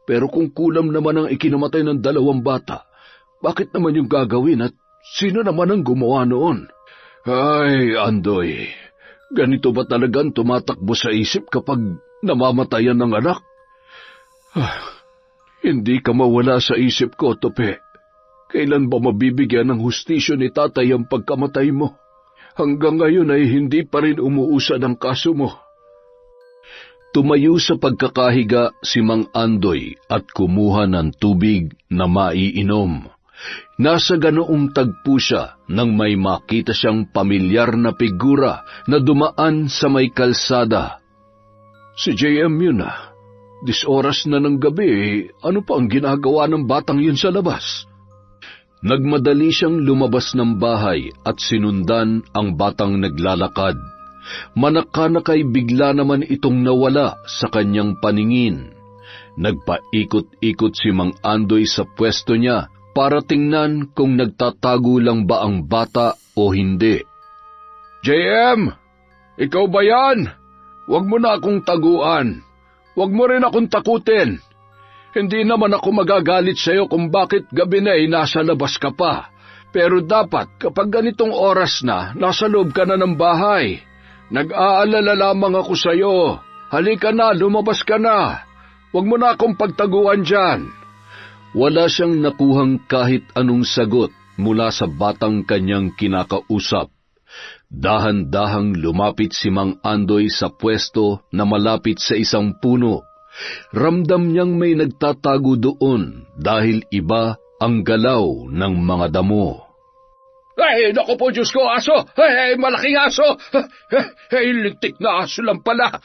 Pero kung kulam naman ang ikinamatay ng dalawang bata, bakit naman yung gagawin at sino naman ang gumawa noon? Ay, Andoy, ganito ba talagang tumatakbo sa isip kapag namamatayan ng anak? Hindi ka mawala sa isip ko, Tope. Kailan ba mabibigyan ng hustisyo ni tatay ang pagkamatay mo? Hanggang ngayon ay hindi pa rin umuusad ang kaso mo. Tumayo sa pagkakahiga si Mang Andoy at kumuha ng tubig na maiinom. Nasa ganoong tagpo siya nang may makita siyang pamilyar na figura na dumaan sa may kalsada. Si JM yun ah. Oras na ng gabi, ano pa ang ginagawa ng batang yun sa labas? Nagmadali siyang lumabas ng bahay at sinundan ang batang naglalakad. Manakanakay bigla naman itong nawala sa kanyang paningin. Nagpaikot-ikot si Mang Andoy sa pwesto niya para tingnan kung nagtatago lang ba ang bata o hindi. JM, ikaw ba yan? Huwag mo na akong taguan. Huwag mo rin akong takutin. Hindi naman ako magagalit sa iyo kung bakit gabi na nasa labas ka pa. Pero dapat kapag ganitong oras na, nasa loob ka na ng bahay. Nag-aalala lamang ako sa iyo. Halika na, lumabas ka na. Huwag mo na akong pagtaguan dyan. Wala siyang nakuhang kahit anong sagot mula sa batang kanyang kinakausap. Dahan-dahang lumapit si Mang Andoy sa pwesto na malapit sa isang puno. Ramdam niyang may nagtatago doon dahil iba ang galaw ng mga damo. Ay, naku po, Diyos ko, aso! Ay, malaking aso! Ay, lintik na aso lang pala!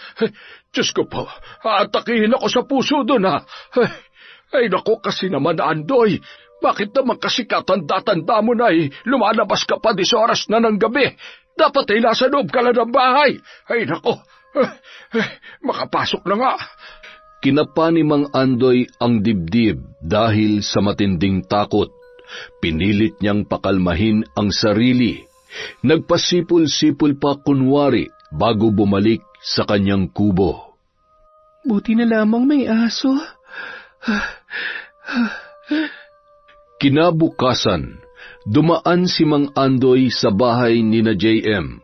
Diyos ko po, atakihin ako sa puso doon, ha! Ay, naku, kasi naman, Andoy, Bakit naman kasi katanda-tanda mo na lumalabas ka pa 10 oras na ng gabi? Dapat ay nasa loob ka lang ng bahay. Ay nako, makapasok na nga. Kinapa ni Mang Andoy ang dibdib dahil sa matinding takot. Pinilit niyang pakalmahin ang sarili. Nagpasipol-sipol pa kunwari bago bumalik sa kanyang kubo. Buti na lamang may aso. Kinabukasan, dumaan si Mang Andoy sa bahay ni na JM.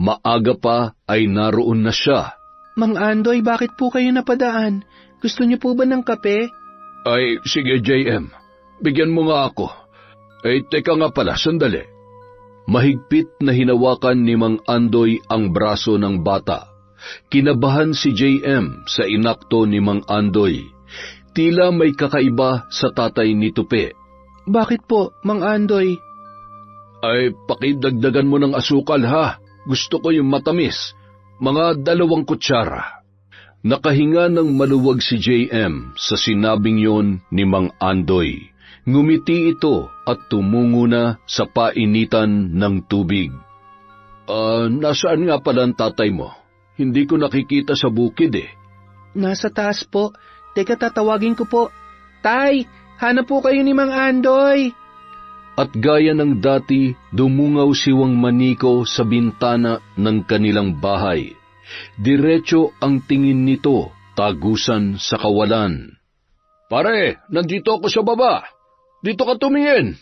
Maaga pa ay naroon na siya. Mang Andoy, bakit po kayo napadaan? Gusto niyo po ba ng kape? Ay, sige JM, bigyan mo nga ako. Ay, teka nga pala, sandali. Mahigpit na hinawakan ni Mang Andoy ang braso ng bata. Kinabahan si JM sa inakto ni Mang Andoy. Tila may kakaiba sa tatay ni Tupe. Bakit po, Mang Andoy? Ay, pakidagdagan mo ng asukal ha. Gusto ko yung matamis. Mga 2 kutsara. Nakahinga ng maluwag si JM sa sinabing yon ni Mang Andoy. Ngumiti ito at tumungo na sa painitan ng tubig. Nasaan nga pala ang tatay mo? Hindi ko nakikita sa bukid eh. Nasa taas po. Teka, tatawagin ko po. Tay, hanap po kayo ni Mang Andoy. At gaya ng dati, dumungaw si Wang Maniko sa bintana ng kanilang bahay. Diretso ang tingin nito, tagusan sa kawalan. Pare, nandito ako sa baba. Dito ka tumingin.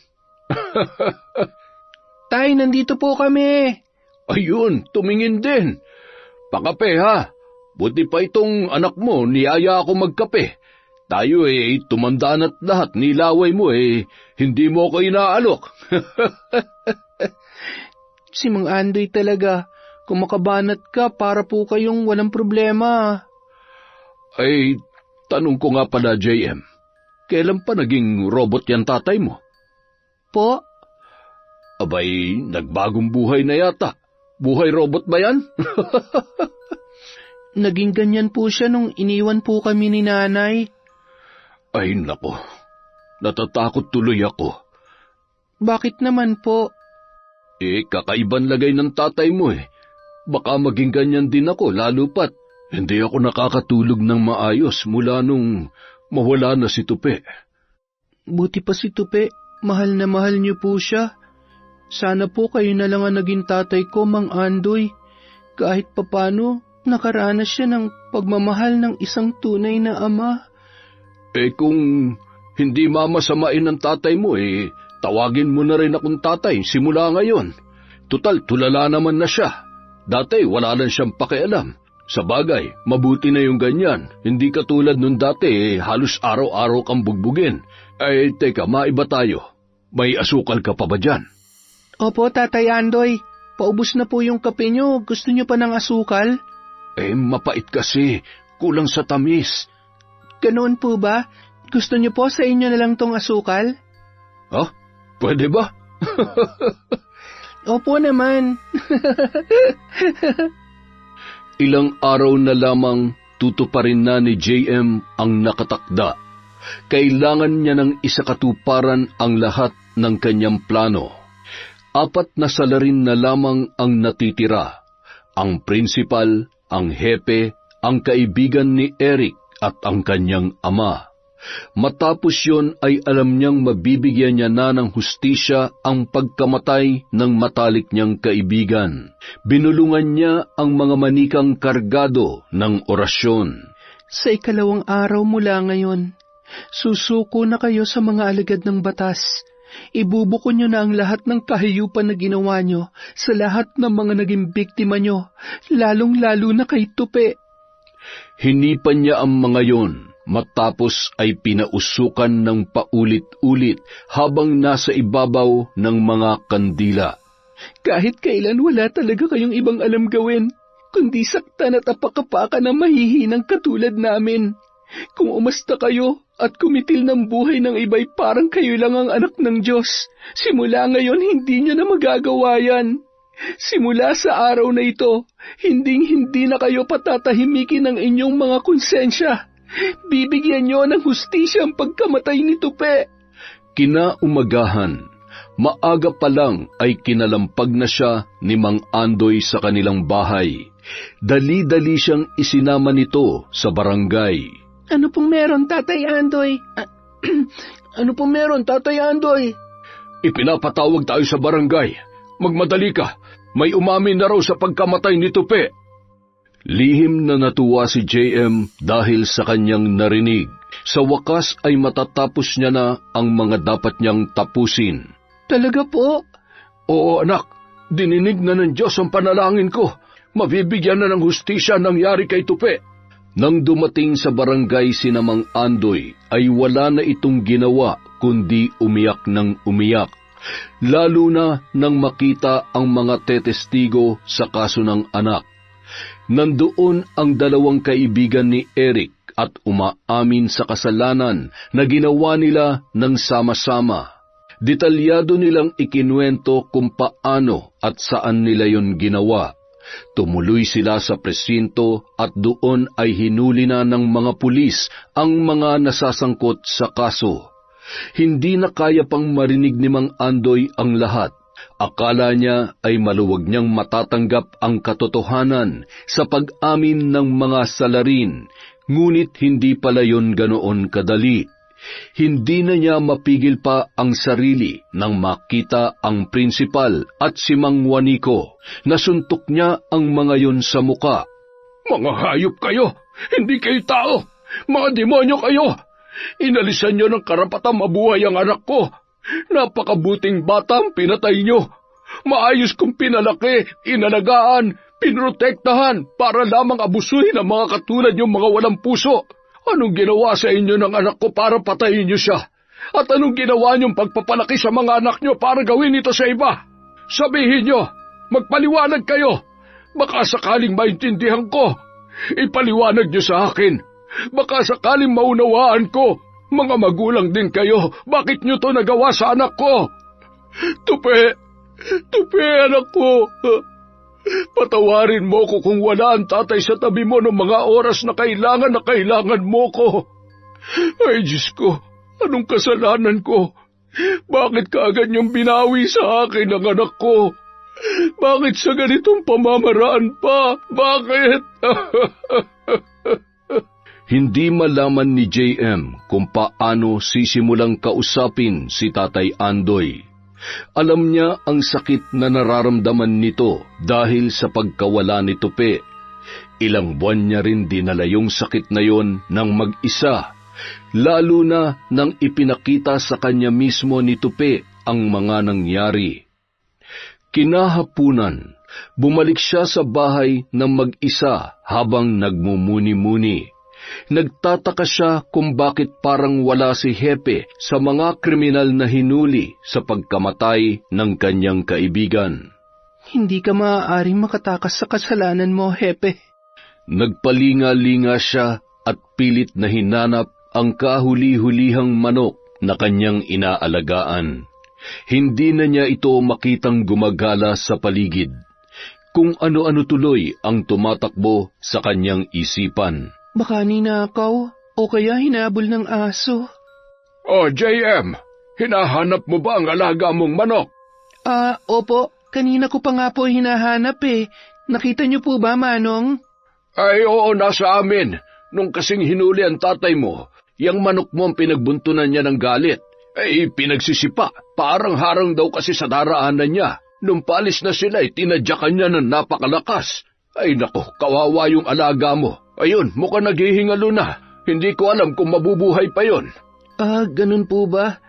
Tay, nandito po kami. Ayun, tumingin din. Pakape ha. Buti pa itong anak mo, niyaya ako magkape. Tayo tumanda na't lahat, nilaway mo hindi mo ako inaalok. Si Mang Andoy talaga, kung makabanat ka para po kayong walang problema. Ay, tanong ko nga pala JM, kailan pa naging robot yan tatay mo? Po? Abay, nagbagong buhay na yata. Buhay robot ba yan? Naging ganyan po siya nung iniwan po kami ni nanay. Ay nako, natatakot tuloy ako. Bakit naman po? Kakaiban lagay ng tatay mo Baka maging ganyan din ako, lalo pat hindi ako nakakatulog ng maayos mula nung mawala na si Tupe. Buti pa si Tupe, mahal na mahal niyo po siya. Sana po kayo na lang ang naging tatay ko, Mang Andoy. Kahit papano, nakaranas siya ng pagmamahal ng isang tunay na ama. Kung hindi mamasamain ng tatay mo, tawagin mo na rin akong tatay simula ngayon. Tutal, tulala naman na siya. Dati, wala lang siyang pakialam. Sa bagay, mabuti na yung ganyan. Hindi katulad nung dati, halos araw-araw kang bugbugin. Teka, maiba tayo. May asukal ka pa ba dyan? Opo, Tatay Andoy. Paubos na po yung kape nyo. Gusto nyo pa ng asukal? Mapait kasi. Kulang sa tamis. Ganoon po ba? Gusto nyo po sa inyo na lang tong asukal? Pwede ba? Opo naman. Ilang araw na lamang tutuparin na ni JM ang nakatakda. Kailangan niya ng isakatuparan ang lahat ng kanyang plano. 4 na salarin na lamang ang natitira. Ang prinsipal, ang hepe, ang kaibigan ni Eric at ang kanyang ama. Matapos yon ay alam niyang mabibigyan niya na ng hustisya ang pagkamatay ng matalik niyang kaibigan. Binulungan niya ang mga manikang kargado ng orasyon. Sa 2 araw mula ngayon, susuko na kayo sa mga alagad ng batas. Ibubuko niyo na ang lahat ng kahiyupan na ginawa niyo sa lahat ng mga naging biktima niyo, lalong-lalo na kay Tupe. Hinipan niya ang mga yon. Matapos ay pinausukan ng paulit-ulit habang nasa ibabaw ng mga kandila. Kahit kailan wala talaga kayong ibang alam gawin, kundi saktan at apakapakan ng mahihinang katulad namin. Kung umasta kayo at kumitil ng buhay ng iba'y parang kayo lang ang anak ng Diyos, simula ngayon hindi nyo na magagawa yan. Simula sa araw na ito, hindi na kayo patatahimikin ng inyong mga konsensya. Bibigyan niyo ng hustisya ang pagkamatay ni Tupe. Kinaumagahan, maaga pa lang ay kinalampag na siya ni Mang Andoy sa kanilang bahay. Dali-dali siyang isinama nito sa barangay. Ano pong meron, Tatay Andoy? Ano pong meron, Tatay Andoy? Ipinapatawag tayo sa barangay. Magmadali ka. May umamin na raw sa pagkamatay ni Tupe. Lihim na natuwa si JM dahil sa kanyang narinig. Sa wakas ay matatapos niya na ang mga dapat niyang tapusin. Talaga po? Oo anak, dininig na ng Diyos ang panalangin ko. Mabibigyan na ng hustisya ang nangyari kay Tupe. Nang dumating sa barangay si Mang Andoy ay wala na itong ginawa kundi umiyak ng umiyak. Lalo na nang makita ang mga tetestigo sa kaso ng anak. Nandoon ang dalawang kaibigan ni Eric at umaamin sa kasalanan na ginawa nila ng sama-sama. Detalyado nilang ikinuwento kung paano at saan nila yon ginawa. Tumuloy sila sa presinto at doon ay hinuli na ng mga pulis ang mga nasasangkot sa kaso. Hindi na kaya pang marinig ni Mang Andoy ang lahat. Akala niya ay maluwag niyang matatanggap ang katotohanan sa pag-amin ng mga salarin, ngunit hindi pala yon ganoon kadali. Hindi na niya mapigil pa ang sarili nang makita ang prinsipal at si Mang Juanico. Nasuntok niya ang mga yon sa muka. Mga hayop kayo! Hindi kayo tao! Mga demonyo kayo! Inalisan niyo ng karapatang mabuhay ang anak ko! Napakabuting bata ang pinatay niyo! Maayos kong pinalaki, inalagaan, pinrotektahan para lamang abusuhin ang mga katulad niyong mga walang puso! Anong ginawa sa inyo ng anak ko para patayin niyo siya? At anong ginawa niyong pagpapalaki sa mga anak niyo para gawin ito sa iba? Sabihin niyo, magpaliwanag kayo. Baka sakaling maintindihan ko. Ipaliwanag niyo sa akin. Baka sakaling maunawaan ko. Mga magulang din kayo, bakit niyo to nagawa sa anak ko? Tupe, anak ko. Patawarin mo ko kung wala ang tatay sa tabi mo noong mga oras na kailangan mo ko. Ay, Diyos ko, anong kasalanan ko? Bakit kaagad niyong binawi sa akin ang anak ko? Bakit sa ganitong pamamaraan pa? Bakit? Hindi malaman ni JM kung paano sisimulang kausapin si Tatay Andoy. Alam niya ang sakit na nararamdaman nito dahil sa pagkawala ni Tupe. Ilang buwan niya rin dinala yung sakit na yon ng mag-isa, lalo na nang ipinakita sa kanya mismo ni Tupe ang mga nangyari. Kinahapunan, bumalik siya sa bahay ng mag-isa habang nagmumuni-muni. Nagtataka siya kung bakit parang wala si Hepe sa mga kriminal na hinuli sa pagkamatay ng kanyang kaibigan. Hindi ka maaaring makatakas sa kasalanan mo, Hepe. Nagpalinga-linga siya at pilit na hinanap ang kahuli-hulihang manok na kanyang inaalagaan. Hindi na niya ito makitang gumagala sa paligid. Kung ano-ano tuloy ang tumatakbo sa kanyang isipan. Baka ninakaw o kaya hinabol ng aso. Oh, JM, hinahanap mo ba ang alaga mong manok? Opo. Kanina ko pa nga po hinahanap eh. Nakita niyo po ba, Manong? Ay, oo, nasa amin. Nung kasing hinuli ang tatay mo, yung manok mo ang pinagbuntunan niya ng galit. Ay, pinagsisipa. Parang harang daw kasi sa daraanan niya. Nung palis na sila, tinadyakan niya ng napakalakas. Ay, nako, kawawa yung alaga mo. Ayun, mukhang naghihingalo na. Hindi ko alam kung mabubuhay pa yon. Ganun po ba?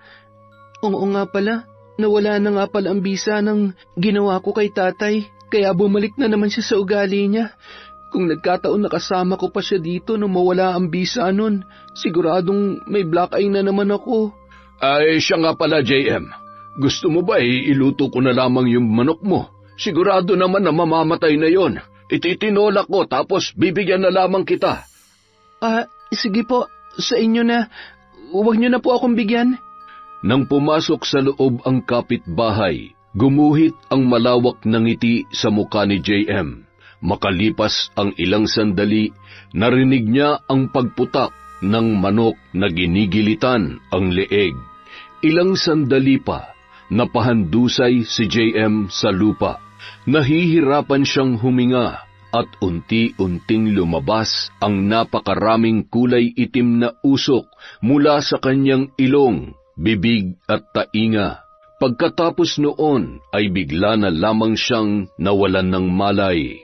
Oo nga pala. Nawala na nga pala ang bisa ng ginawa ko kay tatay. Kaya bumalik na naman siya sa ugali niya. Kung nagkataon nakasama ko pa siya dito nung mawala ang bisa nun, siguradong may black eye na naman ako. Ay, siya nga pala, JM. Gusto mo ba iluto ko na lamang yung manok mo? Sigurado naman na mamamatay na yon. Ititinolak ko tapos bibigyan na lamang kita. Sige po, sa inyo na. Huwag niyo na po akong bigyan. Nang pumasok sa loob ang kapitbahay, gumuhit ang malawak na ngiti sa muka ni JM. Makalipas ang ilang sandali, narinig niya ang pagputak ng manok na ginigilitan ang leeg. Ilang sandali pa, napahandusay si JM sa lupa. Nahihirapan siyang huminga at unti-unting lumabas ang napakaraming kulay itim na usok mula sa kanyang ilong, bibig at tainga. Pagkatapos noon ay bigla na lamang siyang nawalan ng malay.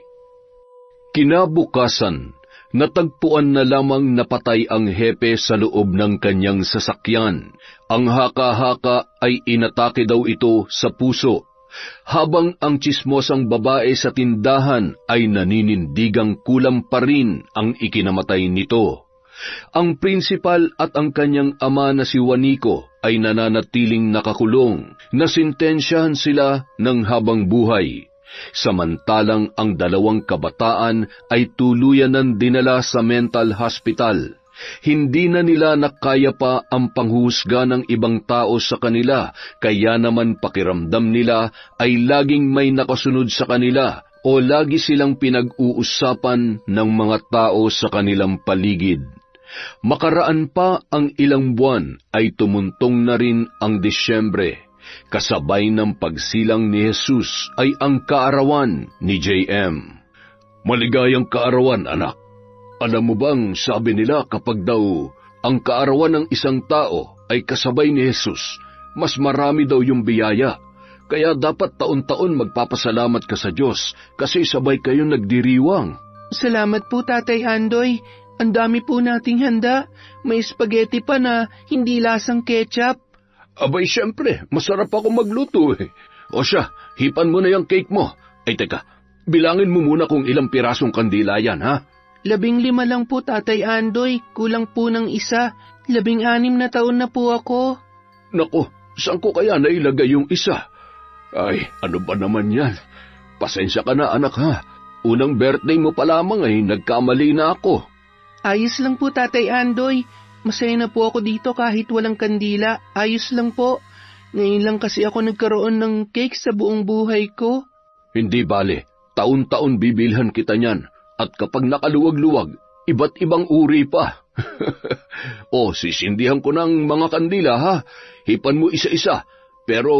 Kinabukasan, natagpuan na lamang napatay ang hepe sa loob ng kanyang sasakyan. Ang haka-haka ay inatake daw ito sa puso, habang ang tsismosang babae sa tindahan ay naninindigang kulang pa rin ang ikinamatay nito. Ang prinsipal at ang kanyang ama na si Juanico ay nananatiling nakakulong, nasintensyahan sila ng habang buhay. Samantalang ang dalawang kabataan ay tuluyan ng dinala sa mental hospital. Hindi na nila nakaya pa ang panghuhusga ng ibang tao sa kanila, kaya naman pakiramdam nila ay laging may nakasunod sa kanila o lagi silang pinag-uusapan ng mga tao sa kanilang paligid. Makaraan pa ang ilang buwan ay tumuntong na rin ang Disyembre. Kasabay ng pagsilang ni Jesus ay ang kaarawan ni JM. Maligayang kaarawan, anak. Alam mo bang sabi nila kapag daw ang kaarawan ng isang tao ay kasabay ni Jesus, mas marami daw yung biyaya. Kaya dapat taon-taon magpapasalamat ka sa Diyos kasi sabay kayong nagdiriwang. Salamat po, Tatay Andoy. Ang dami po nating handa. May spaghetti pa na hindi lasang ketchup. Abay, siyempre, masarap ako magluto eh. O siya, hipan mo na yung cake mo. Ay teka, bilangin mo muna kung ilang pirasong kandila yan, ha? 15 lang po, Tatay Andoy. Kulang po ng isa. 16 na taon na po ako. Naku, saan ko kaya nailagay yung isa? Ay, ano ba naman yan? Pasensya ka na, anak, ha? Unang birthday mo pa lamang ay nagkamali na ako. Ayos lang po, Tatay Andoy. Masaya na po ako dito kahit walang kandila. Ayos lang po. Ngayon lang kasi ako nagkaroon ng cake sa buong buhay ko. Hindi bale, taon-taon bibilhan kita niyan. At kapag nakaluwag-luwag, iba't ibang uri pa. O, sisindihan ko ng mga kandila, ha? Hipan mo isa-isa, pero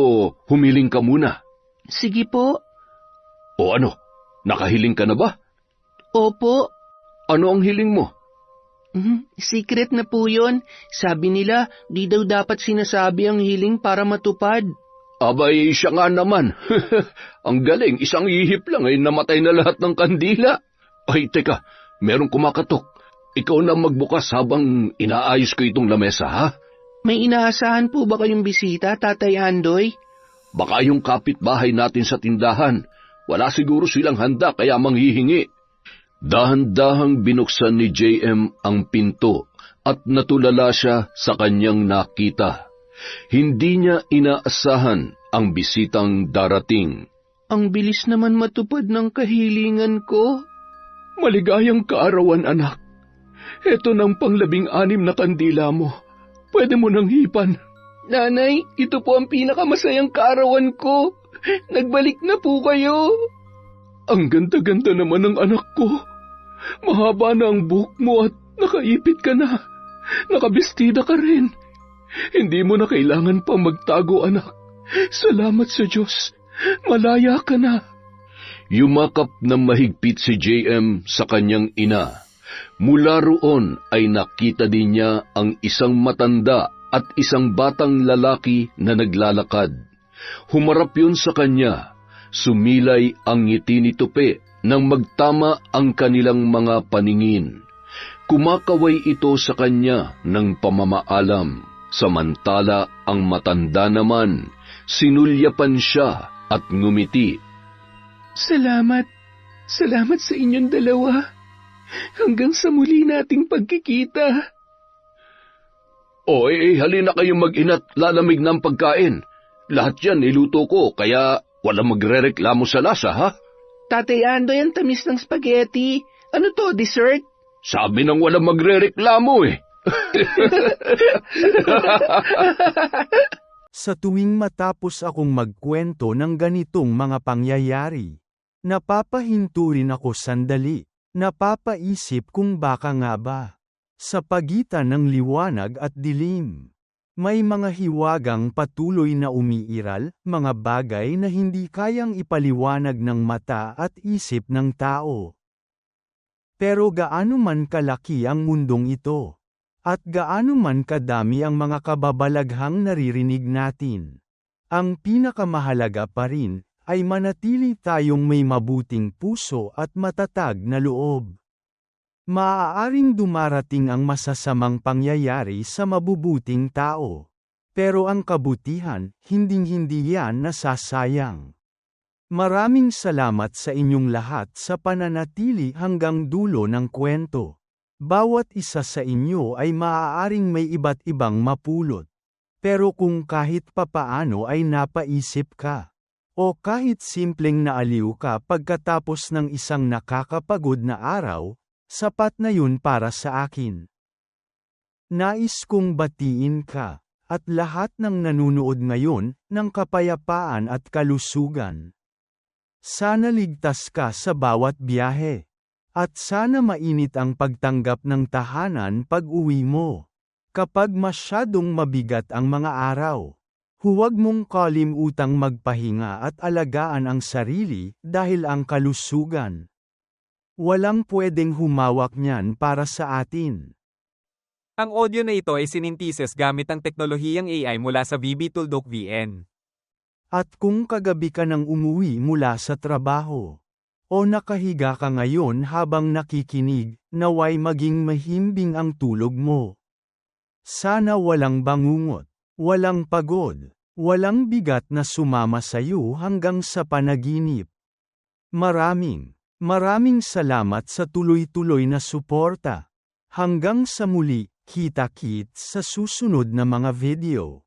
humiling ka muna. Sige po. O ano, nakahiling ka na ba? Opo. Ano ang hiling mo? Secret na po yun. Sabi nila, di daw dapat sinasabi ang hiling para matupad. Abay, siya nga naman. Ang galing, isang ihip lang ay namatay na lahat ng kandila. Ay, teka, merong kumakatok. Ikaw na magbukas habang inaayos ko itong lamesa, ha? May inaasahan po ba kayong bisita, Tatay Andoy? Baka yung kapitbahay natin sa tindahan. Wala siguro silang handa kaya manghihingi. Dahan-dahang binuksan ni JM ang pinto at natulala siya sa kanyang nakita. Hindi niya inaasahan ang bisitang darating. Ang bilis naman matupad ng kahilingan ko. Maligayang kaarawan, anak. Ito ng 16 na kandila mo. Pwede mo nang hipan. Nanay, ito po ang pinakamasayang kaarawan ko. Nagbalik na po kayo. Ang ganda-ganda naman ng anak ko. Mahaba na ang buhok mo at nakaipit ka na. Nakabestida ka rin. Hindi mo na kailangan pang magtago, anak. Salamat sa Diyos. Malaya ka na. Yumakap ng mahigpit si JM sa kanyang ina. Mula roon ay nakita din niya ang isang matanda at isang batang lalaki na naglalakad. Humarap yun sa kanya. Sumilay ang ngiti ni Tupi nang magtama ang kanilang mga paningin. Kumakaway ito sa kanya ng pamamaalam. Samantala ang matanda naman, sinulyapan siya at ngumiti. Salamat. Salamat sa inyong dalawa. Hanggang sa muli nating pagkikita. Oy, halina kayong mag-ina't lalamig ng pagkain. Lahat yan niluto ko, kaya walang magrereklamo sa lasa, ha? Tatay Andoy, ang tamis ng spaghetti. Ano to, dessert? Sabi nang walang magrereklamo eh. Sa tuwing matapos akong magkwento ng ganitong mga pangyayari, napapahinto rin ako sandali. Napapaisip kung baka nga ba, sa pagitan ng liwanag at dilim, May mga hiwagang patuloy na umiiral, mga bagay na hindi kayang ipaliwanag ng mata at isip ng tao. Pero gaano man kalaki ang mundong ito, at gaano man kadami ang mga kababalaghang naririnig natin, ang pinakamahalaga pa rin ay manatili tayong may mabuting puso at matatag na loob. Maaaring dumarating ang masasamang pangyayari sa mabubuting tao. Pero ang kabutihan, hinding-hindi yan nasasayang. Maraming salamat sa inyong lahat sa pananatili hanggang dulo ng kwento. Bawat isa sa inyo ay maaaring may iba't ibang mapulot. Pero kung kahit papaano ay napaisip ka, o kahit simpleng naaliw ka pagkatapos ng isang nakakapagod na araw, sapat na yun para sa akin. Nais kong batiin ka, at lahat ng nanunood ngayon, ng kapayapaan at kalusugan. Sana ligtas ka sa bawat biyahe. At sana mainit ang pagtanggap ng tahanan pag-uwi mo. Kapag masyadong mabigat ang mga araw, huwag mong kalimutang magpahinga at alagaan ang sarili dahil ang kalusugan. Walang pwedeng humawak niyan para sa atin. Ang audio na ito ay sininthesis gamit ang teknolohiyang AI mula sa VB-Tuldok VN. At kung kagabi ka nang umuwi mula sa trabaho, o nakahiga ka ngayon habang nakikinig, naway maging mahimbing ang tulog mo. Sana walang bangungot, walang pagod, walang bigat na sumama sa iyo hanggang sa panaginip. Maraming salamat sa tuloy-tuloy na suporta. Hanggang sa muli, kita-kits sa susunod na mga video.